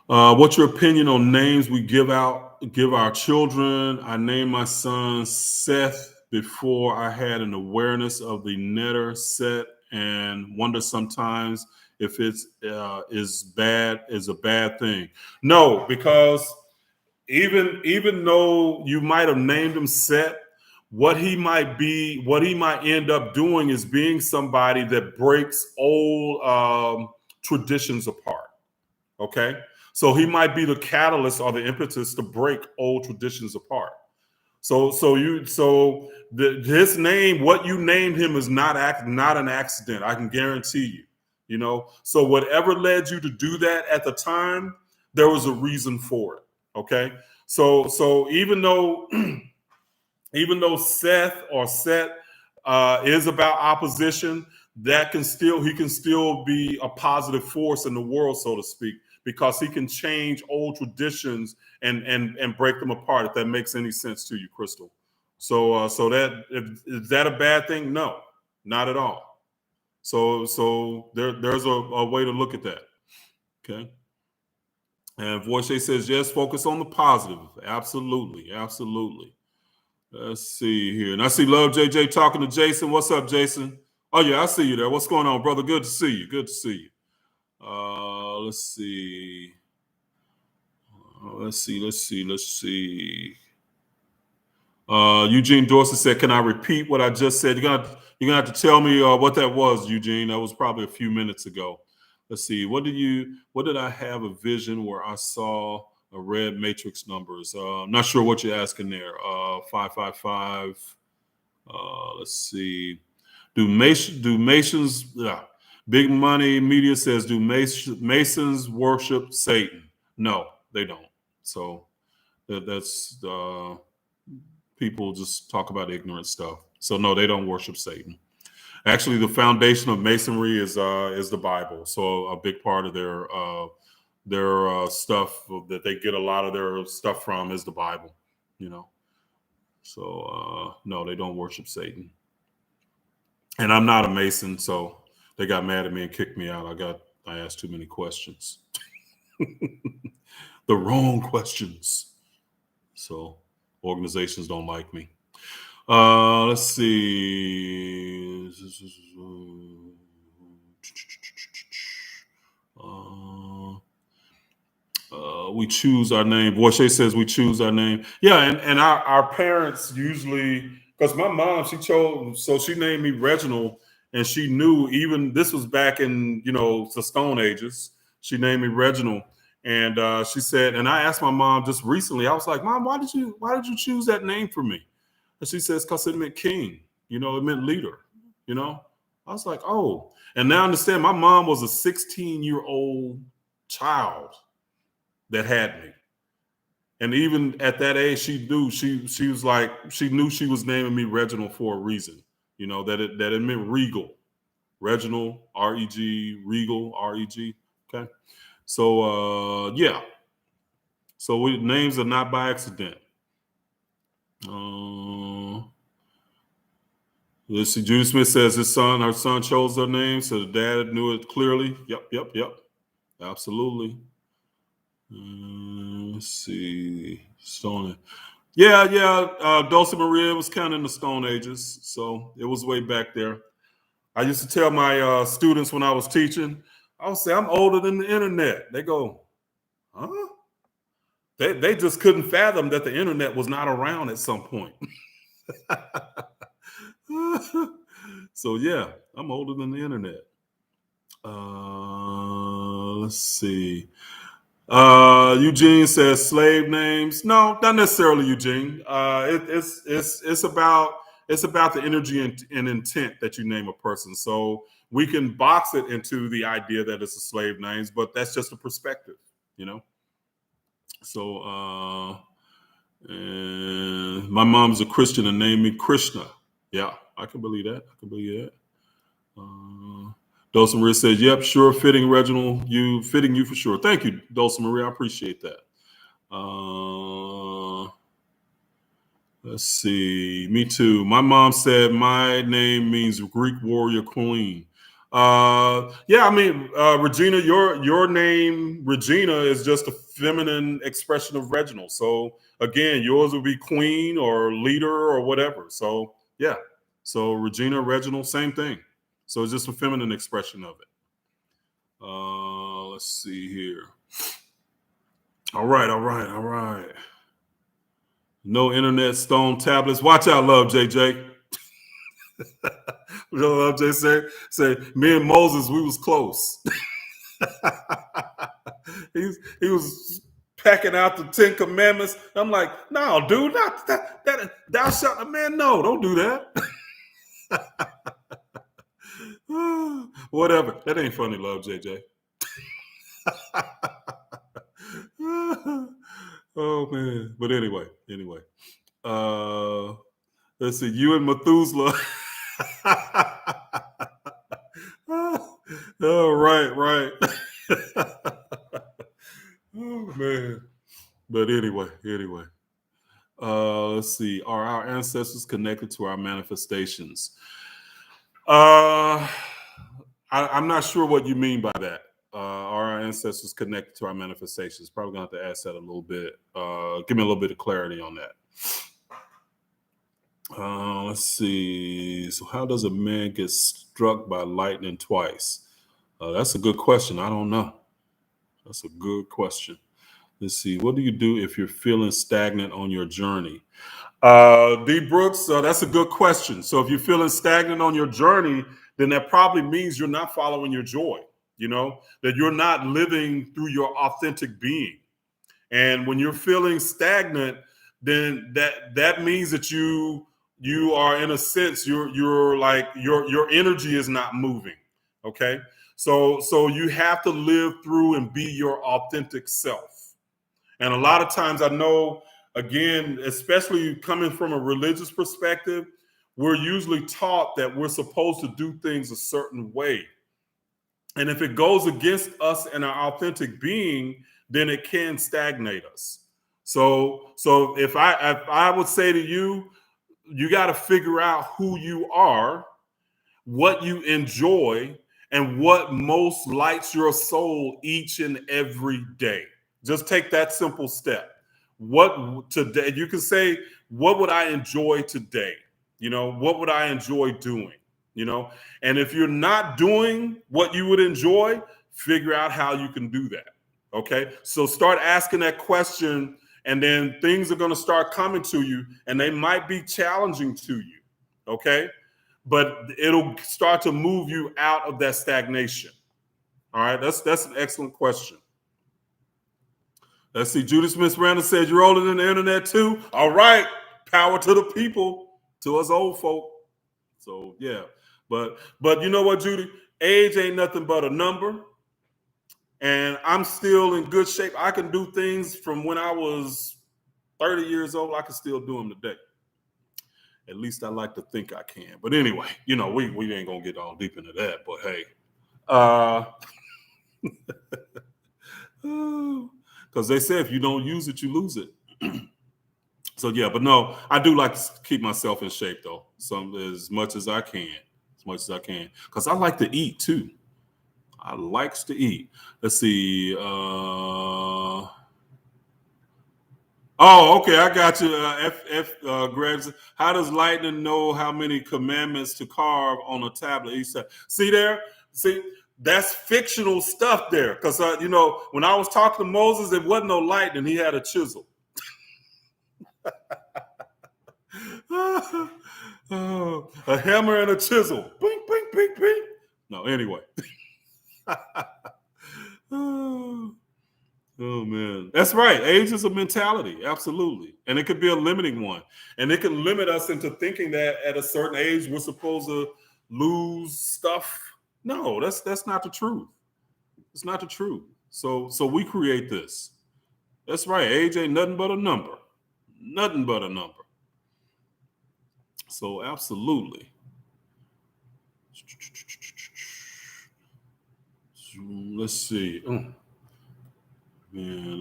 What's your opinion on names we give our children? I named my son Seth before I had an awareness of the netter Set, and wonder sometimes if it's is a bad thing. No, because even though you might have named him Set, what he might end up doing is being somebody that breaks old traditions apart. Okay. So he might be the catalyst or the impetus to break old traditions apart. His name, what you named him, is not an accident. I can guarantee you. You know, so whatever led you to do that at the time, there was a reason for it. Okay, so even though even though Seth or Set is about opposition, he can still be a positive force in the world, so to speak, because he can change old traditions and break them apart. If that makes any sense to you, Crystal. So that is that a bad thing? No, not at all. So there's a way to look at that. Okay. And Voche says, yes, focus on the positive. Absolutely. Absolutely. Let's see here. And I see Love JJ talking to Jason. What's up, Jason? Oh, yeah, I see you there. What's going on, brother? Good to see you. Good to see you. Let's see. Let's see. Eugene Dorsey said, can I repeat what I just said? You're gonna have to tell me what that was, Eugene. That was probably a few minutes ago. Let's see. What did I have a vision where I saw a red matrix numbers? I'm not sure what you're asking there. 555. Let's see. Do Masons? Big Money Media says, do Masons worship Satan? No, they don't. So that's people just talk about ignorant stuff. So no, they don't worship Satan. Actually, the foundation of Masonry is the Bible. So a big part of their stuff that they get a lot of their stuff from is the Bible. You know. So no, they don't worship Satan. And I'm not a Mason, so they got mad at me and kicked me out. I asked too many questions. The wrong questions. So organizations don't like me. Let's see. We choose our name. Voche says we choose our name. Yeah, and our parents usually, because my mom, she named me Reginald, and she knew, even this was back in the Stone Ages. She named me Reginald, and she said, and I asked my mom just recently. I was like, Mom, why did you choose that name for me? And she says, because it meant king. It meant leader. I was like, oh, and now I understand. My mom was a 16-year-old child that had me, and even at that age, she knew she knew she was naming me Reginald for a reason. That it meant regal. Reginald, R-E-G, regal, R-E-G. Okay, so yeah, so names are not by accident. Let's see. Judy Smith says her son chose their name, so the dad knew it clearly. Yep. Absolutely. Let's see. Stone. Yeah. Dulce Maria was kind of in the Stone Ages, so it was way back there. I used to tell my students when I was teaching, I would say, I'm older than the internet. They go, huh? They just couldn't fathom that the internet was not around at some point. So yeah, I'm older than the internet. Let's see. Eugene says slave names. No, not necessarily, Eugene. It's about the energy and intent that you name a person. So we can box it into the idea that it's a slave names, but that's just a perspective, So and my mom's a Christian and named me Krishna. Yeah, I can believe that. Dulce Maria says, yep, sure, fitting, Reginald. Fitting you for sure. Thank you, Dulce Maria. I appreciate that. Let's see. Me too. My mom said my name means Greek warrior queen. Yeah, I mean, Regina, your name, Regina, is just a feminine expression of Reginald. So again, yours would be queen or leader or whatever. So yeah. So Regina, Reginald, same thing. So it's just a feminine expression of it. Let's see here. All right. No internet, stone tablets. Watch out, Love JJ. Love JJ say me and Moses, we was close. he was packing out the 10 Commandments. I'm like, no, dude, not that thou shalt, man, no, don't do that. Whatever. That ain't funny, love, JJ. Oh man. But anyway. Let's see, you and Methuselah. Oh, right. Oh man. But anyway. Let's see. Are our ancestors connected to our manifestations? I'm not sure what you mean by that. Are our ancestors connected to our manifestations? Probably gonna have to ask that a little bit. Give me a little bit of clarity on that. Let's see. So, how does a man get struck by lightning twice? That's a good question. I don't know. That's a good question. Let's see. What do you do if you're feeling stagnant on your journey? D. Brooks, that's a good question. So if you're feeling stagnant on your journey, then that probably means you're not following your joy, that you're not living through your authentic being. And when you're feeling stagnant, then that means that you are, in a sense, you're like your energy is not moving. Okay. So you have to live through and be your authentic self. And a lot of times I know, again, especially coming from a religious perspective, we're usually taught that we're supposed to do things a certain way. And if it goes against us and our authentic being, then it can stagnate us. So if I would say to you, you got to figure out who you are, what you enjoy, and what most lights your soul each and every day. Just take that simple step. What today, you can say, what would I enjoy today? What would I enjoy doing? And if you're not doing what you would enjoy, figure out how you can do that. Okay. So start asking that question, and then things are going to start coming to you, and they might be challenging to you. Okay. But it'll start to move you out of that stagnation. All right. That's an excellent question. Let's see. Judy Smith Randall says, you're older than the internet too. All right. Power to the people, to us old folk. So yeah. But you know what, Judy? Age ain't nothing but a number. And I'm still in good shape. I can do things from when I was 30 years old. I can still do them today. At least I like to think I can. But anyway, we ain't gonna get all deep into that. But hey, because they say if you don't use it, you lose it. So yeah, but no, I do like to keep myself in shape though, as much as I can, because I like to eat too. I likes to eat. Let's see. Oh, okay, I got you. Greg, how does lightning know how many commandments to carve on a tablet each time? See there? See, that's fictional stuff there. Because, when I was talking to Moses, it wasn't no lightning. He had a chisel. Oh, a hammer and a chisel. Bing, bing, bing, bing. No, anyway. Oh man, that's right. Age is a mentality, absolutely, and it could be a limiting one, and it can limit us into thinking that at a certain age we're supposed to lose stuff. No, that's not the truth. It's not the truth. So we create this. That's right. Age ain't nothing but a number. Nothing but a number. So absolutely. Let's see. Man,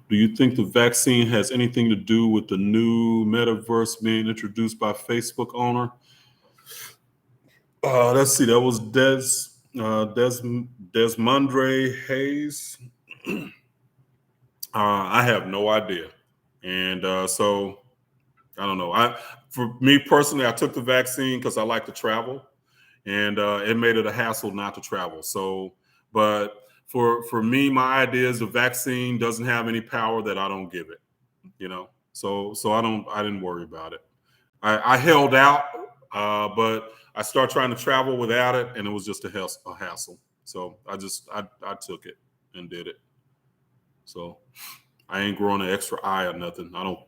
do you think the vaccine has anything to do with the new metaverse being introduced by Facebook owner? Let's see. That was Desmondre Hayes. I have no idea, and so I don't know. For me personally, I took the vaccine because I like to travel, and it made it a hassle not to travel. So, but for me, my idea is the vaccine doesn't have any power that I don't give it. So I didn't worry about it. I held out, but I started trying to travel without it, and it was just a hassle. So I took it and did it. So I ain't growing an extra eye or nothing. I don't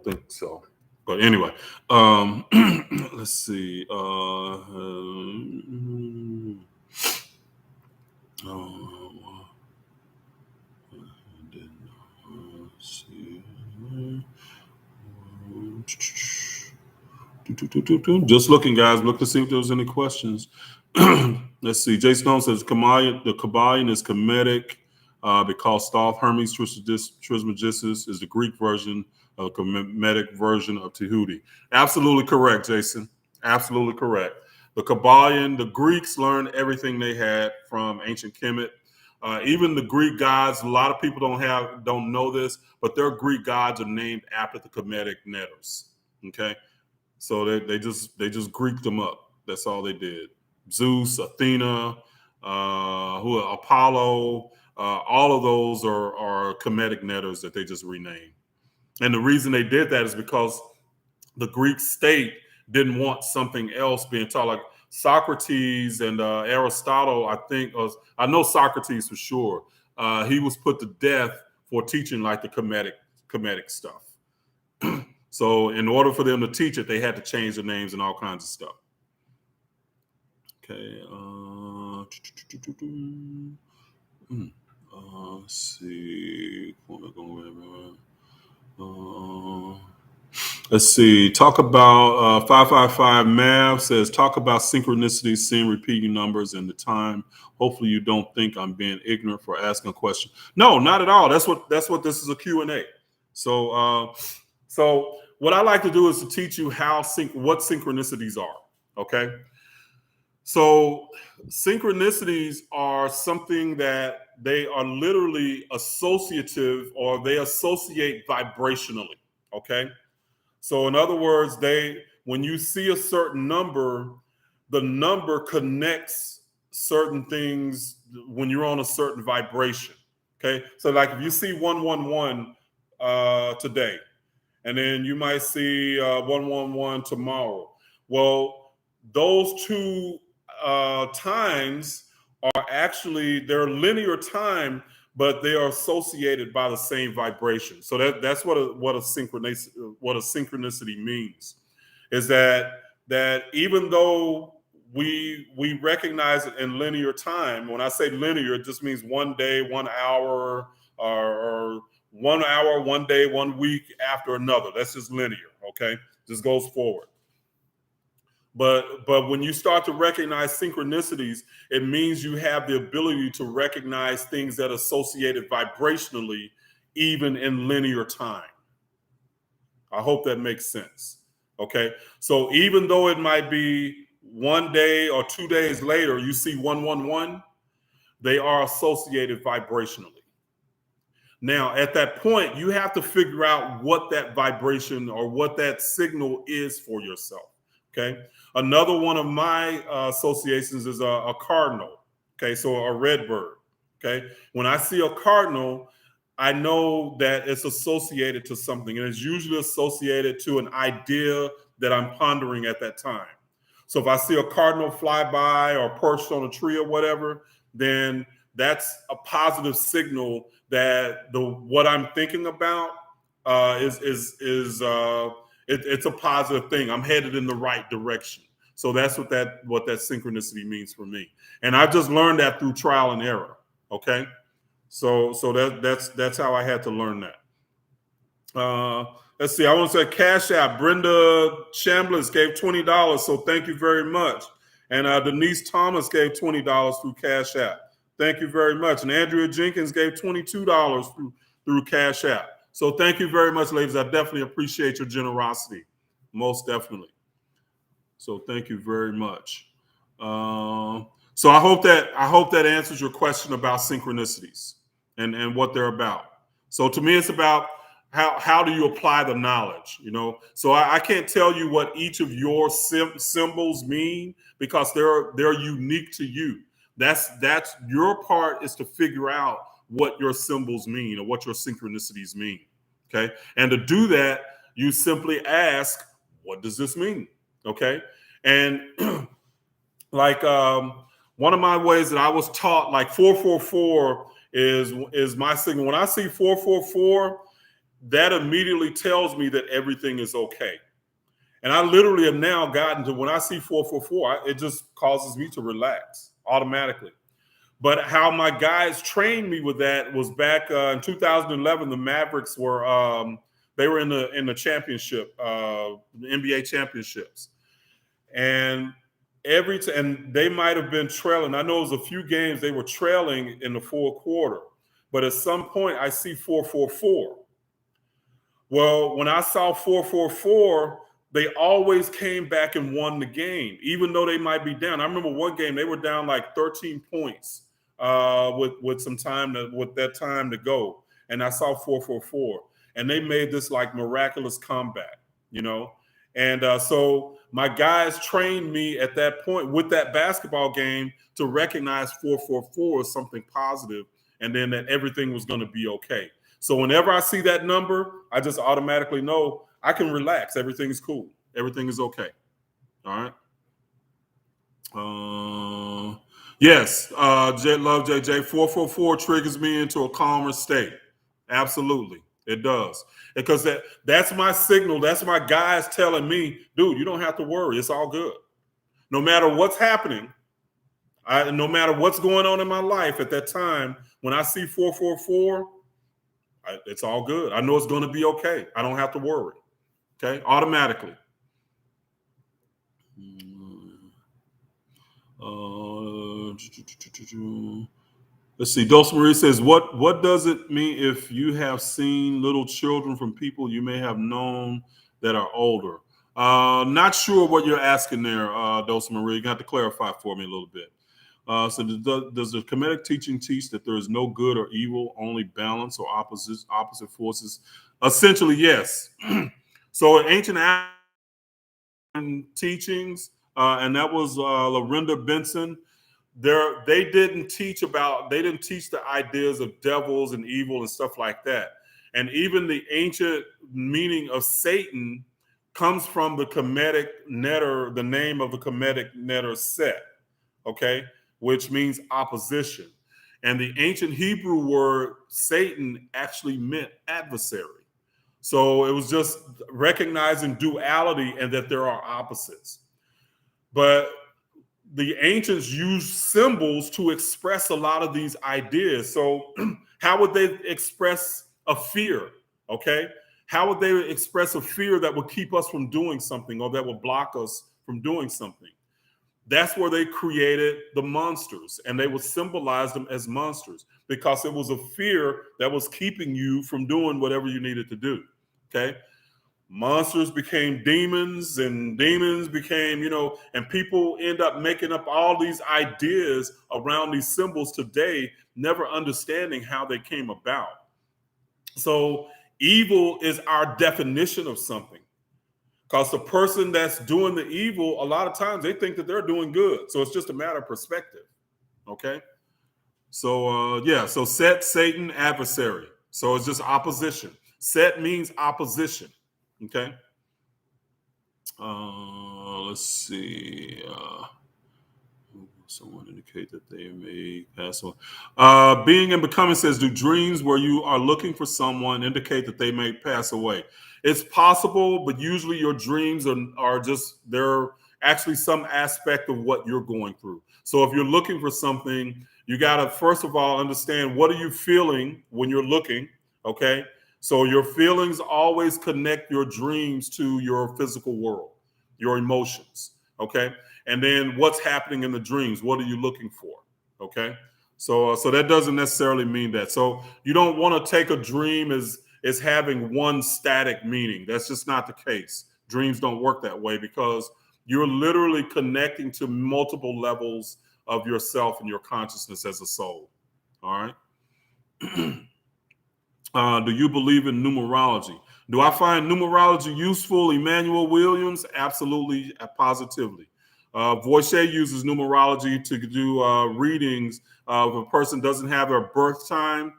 think so. But anyway, let's see. Just looking, guys. Look to see if there's any questions. Let's see. Jay Stone says the Kabbalion is Kemetic because Thoth Hermes Trismegistus is the Greek version of the Kemetic version of Tahuti. Absolutely correct, Jason. Absolutely correct. The Kabbalion, the Greeks learned everything they had from ancient Kemet. Even the Greek gods, a lot of people don't know this, but their Greek gods are named after the Kemetic letters. Okay. So they just Greeked them up. That's all they did. Zeus, Athena, Apollo, all of those are Kemetic letters that they just renamed. And the reason they did that is because the Greek state didn't want something else being taught. Like Socrates and Aristotle, I know Socrates for sure. He was put to death for teaching like the Kemetic stuff. So in order for them to teach it, they had to change the names and all kinds of stuff. Okay. Let's see. Let's see. Talk about 555 Mav says, talk about synchronicities, seeing repeating numbers and the time. Hopefully you don't think I'm being ignorant for asking a question. No, not at all. That's what this is, a Q&A. So what I like to do is to teach you what synchronicities are. Okay. So synchronicities are something that they are literally associative, or they associate vibrationally. Okay. So in other words, when you see a certain number, the number connects certain things when you're on a certain vibration. Okay. So like if you see 111 today, and then you might see 111 tomorrow. Well, those two times are actually, they're linear time, but they are associated by the same vibration. So that's what a synchronicity means, is that even though we recognize it in linear time, when I say linear, it just means 1 day, 1 hour, or 1 hour, 1 day, 1 week after another. That's just linear, okay? Just goes forward. But when you start to recognize synchronicities, it means you have the ability to recognize things that are associated vibrationally, even in linear time. I hope that makes sense. Okay. So even though it might be 1 day or 2 days later, you see 111, they are associated vibrationally. Now, at that point, you have to figure out what that vibration or what that signal is for yourself. Okay. Another one of my associations is a cardinal. Okay. So a red bird. Okay. When I see a cardinal, I know that it's associated to something, and it's usually associated to an idea that I'm pondering at that time. So if I see a cardinal fly by or perched on a tree or whatever, then that's a positive signal that what I'm thinking about it's a positive thing. I'm headed in the right direction. So that's what that synchronicity means for me. And I've just learned that through trial and error. Okay. So that's how I had to learn that. Let's see. I want to say Cash App. Brenda Chambliss gave $20. So thank you very much. And Denise Thomas gave $20 through Cash App. Thank you very much. And Andrea Jenkins gave $22 through Cash App. So thank you very much, ladies. I definitely appreciate your generosity. Most definitely. So thank you very much. So I hope that answers your question about synchronicities and what they're about. So to me, it's about how do you apply the knowledge, you know? So I can't tell you what each of your symbols mean, because they're unique to you. That's your part, is to figure out what your symbols mean or what your synchronicities mean. Okay. And to do that, you simply ask, what does this mean? Okay. And like one of my ways that I was taught, like 444 is my signal. When I see 444, that immediately tells me that everything is okay. And I literally have now gotten to, when I see 444, it just causes me to relax automatically. But how my guys trained me with that was back in 2011. The Mavericks were they were in the championship, the NBA championships, and and they might have been trailing. I know it was a few games they were trailing in the fourth quarter, but at some point I see 444. Well, when I saw 444, they always came back and won the game, even though they might be down. I remember one game they were down like 13 points with that time to go, and I saw 444, and they made this like miraculous comeback, you know. And so my guys trained me at that point with that basketball game to recognize 444 as something positive, and then that everything was going to be okay. So whenever I see that number, I just automatically know I can relax. Everything is cool. Everything is okay. All right. Yes. Love JJ. 444 triggers me into a calmer state. Absolutely. It does. Because that's my signal. That's my guys telling me, dude, you don't have to worry. It's all good. No matter what's happening, no matter what's going on in my life at that time, when I see 444, it's all good. I know it's going to be okay. I don't have to worry. Okay, automatically. Let's see. Dulce Marie says, "What does it mean if you have seen little children from people you may have known that are older?" Not sure what you're asking there, Dulce Marie. You have to clarify for me a little bit. So does the Kemetic teaching teach that there is no good or evil, only balance or opposite forces? Essentially, yes. So in ancient teachings, and that was Lorinda Benson, they didn't teach the ideas of devils and evil and stuff like that. And even the ancient meaning of Satan comes from the Kemetic letter, the name of the Kemetic letter Set. Okay, which means opposition. And the ancient Hebrew word Satan actually meant adversary. So it was just recognizing duality and that there are opposites. But the ancients used symbols to express a lot of these ideas. So how would they express a fear? Okay, how would they express a fear that would keep us from doing something or that would block us from doing something? That's where they created the monsters, and they would symbolize them as monsters because it was a fear that was keeping you from doing whatever you needed to do. Okay. Monsters became demons, and demons became, and people end up making up all these ideas around these symbols today, never understanding how they came about. So evil is our definition of something. Because the person that's doing the evil, a lot of times they think that they're doing good. So it's just a matter of perspective. Okay. So so Set, Satan, adversary. So it's just opposition. Set means opposition. Okay. Let's see. Someone indicate that they may pass on. Being and Becoming says, do dreams where you are looking for someone indicate that they may pass away? It's possible, but usually your dreams are just, they're actually some aspect of what you're going through. So if you're looking for something, you got to, first of all, understand what are you feeling when you're looking, okay? So your feelings always connect your dreams to your physical world, your emotions, okay? And then what's happening in the dreams? What are you looking for? Okay. So that doesn't necessarily mean that. So you don't want to take a dream as having one static meaning. That's just not the case. Dreams don't work that way because you're literally connecting to multiple levels of yourself and your consciousness as a soul. All right. Do you believe in numerology? Do I find numerology useful? Emmanuel Williams? Absolutely, positively. Voche uses numerology to do readings. If a person doesn't have their birth time,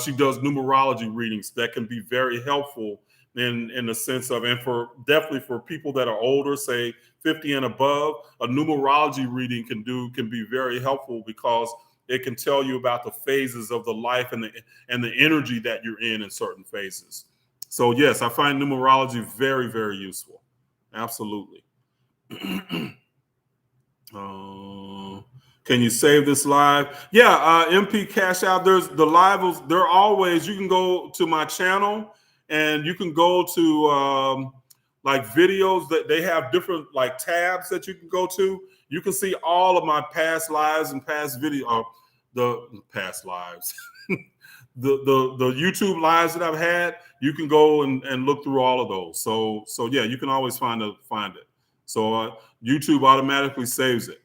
she does numerology readings that can be very helpful in the sense of, and for definitely for people that are older, say 50 and above, a numerology reading can be very helpful because it can tell you about the phases of the life and the energy that you're in certain phases. So yes, I find numerology very, very useful. Absolutely. Can you save this live? Yeah, MP Cash Out. There's the lives. They're always. You can go to my channel and you can go to like videos that they have different like tabs that you can go to. You can see all of my past lives and past video, the past lives, the YouTube lives that I've had. You can go and look through all of those. So yeah, you can always find it. So YouTube automatically saves it.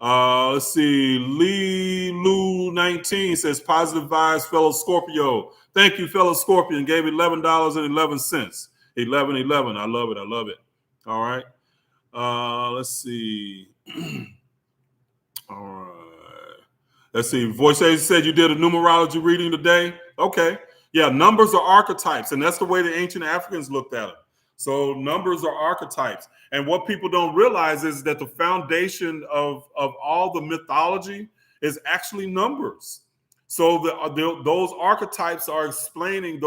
Let's see. Lee Lou 19 says positive vibes, fellow Scorpio. Thank you, fellow Scorpion. Gave $11.11. 1111. I love it. I love it. All right. Let's see. All right. Let's see. Voche said you did a numerology reading today. Okay. Yeah, numbers are archetypes, and that's the way the ancient Africans looked at it. So numbers are archetypes. And what people don't realize is that the foundation of all the mythology is actually numbers. So those archetypes are explaining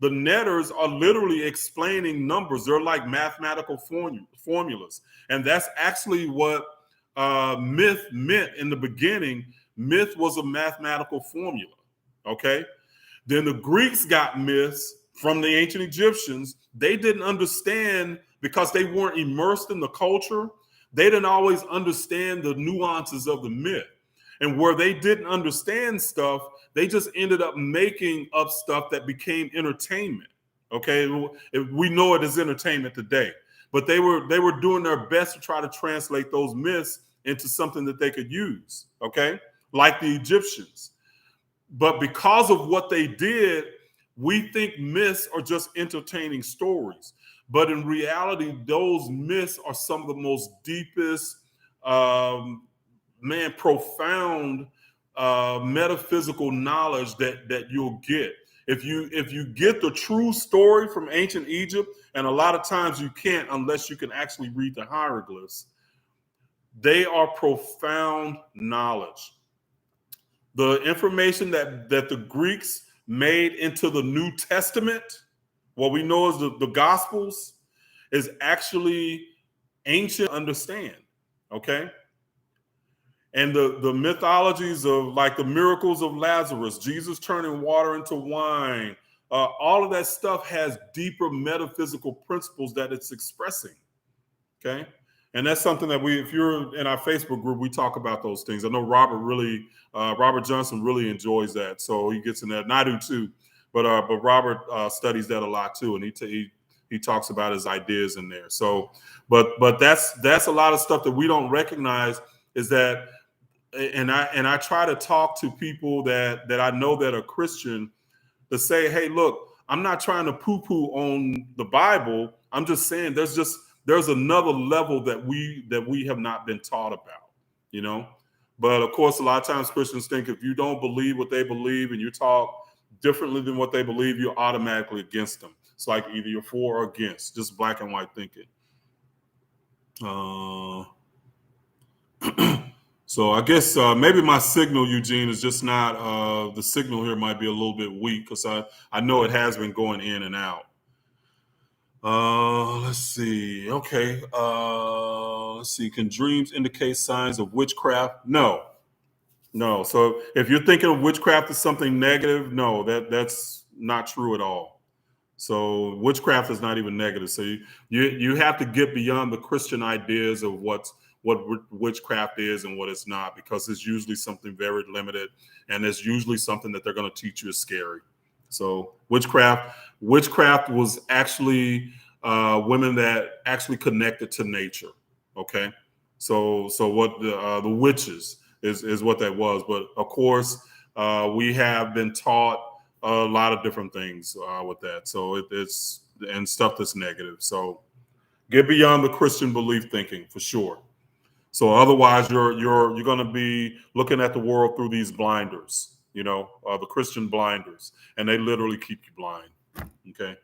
the netters are literally explaining numbers. They're like mathematical formulas. And that's actually what myth meant in the beginning. Myth was a mathematical formula, okay? Then the Greeks got myths from the ancient Egyptians. They didn't understand because they weren't immersed in the culture. They didn't always understand the nuances of the myth. And where they didn't understand stuff, they just ended up making up stuff that became entertainment. Okay, we know it as entertainment today, but they were doing their best to try to translate those myths into something that they could use. Okay, like the Egyptians. But because of what they did, we think myths are just entertaining stories. But in reality, those myths are some of the most deepest, profound metaphysical knowledge that you'll get. If you get the true story from ancient Egypt, and a lot of times you can't unless you can actually read the hieroglyphs, they are profound knowledge. The information that the Greeks made into the New Testament, what we know as the Gospels, is actually ancient understand, okay? And the mythologies of like the miracles of Lazarus, Jesus turning water into wine, all of that stuff has deeper metaphysical principles that it's expressing, okay? And that's something that if you're in our Facebook group, we talk about those things. I know Robert Johnson really enjoys that. So he gets in that, and I do too. But Robert studies that a lot too. And he talks about his ideas in there. So, but that's a lot of stuff that we don't recognize is that, and I try to talk to people that I know that are Christian to say, hey, look, I'm not trying to poo-poo on the Bible. I'm just saying there's another level that we have not been taught about, you know. But of course, a lot of times Christians think if you don't believe what they believe and you talk differently than what they believe, you're automatically against them. It's like either you're for or against, just black and white thinking. So I guess maybe my signal, Eugene, is just not, the signal here might be a little bit weak because I know it has been going in and out. Let's see. Okay. Let's see. Can dreams indicate signs of witchcraft? No. So if you're thinking of witchcraft as something negative, no, that's not true at all. So witchcraft is not even negative. So you have to get beyond the Christian ideas of what witchcraft is and what it's not, because it's usually something very limited, and it's usually something that they're going to teach you is scary. So witchcraft was actually women that actually connected to nature. Okay, so what the witches is what that was. But of course, we have been taught a lot of different things with that. So it's and stuff that's negative. So get beyond the Christian belief thinking for sure. So otherwise, you're going to be looking at the world through these blinders, you know, the Christian blinders, and they literally keep you blind. Okay.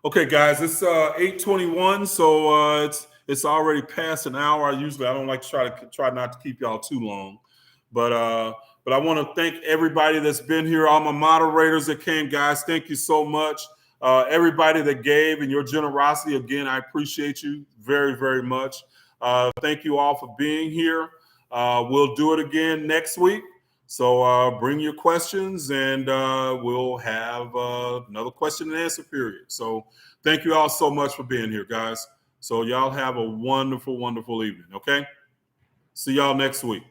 Okay, guys, it's 8:21, so it's already past an hour. I don't like to try not to keep y'all too long. But I want to thank everybody that's been here, all my moderators that came, guys. Thank you so much. Everybody that gave and your generosity, again, I appreciate you very, very much. Thank you all for being here. We'll do it again next week. So bring your questions, and we'll have another question and answer period. So thank you all so much for being here, guys. So y'all have a wonderful, wonderful evening, okay? See y'all next week.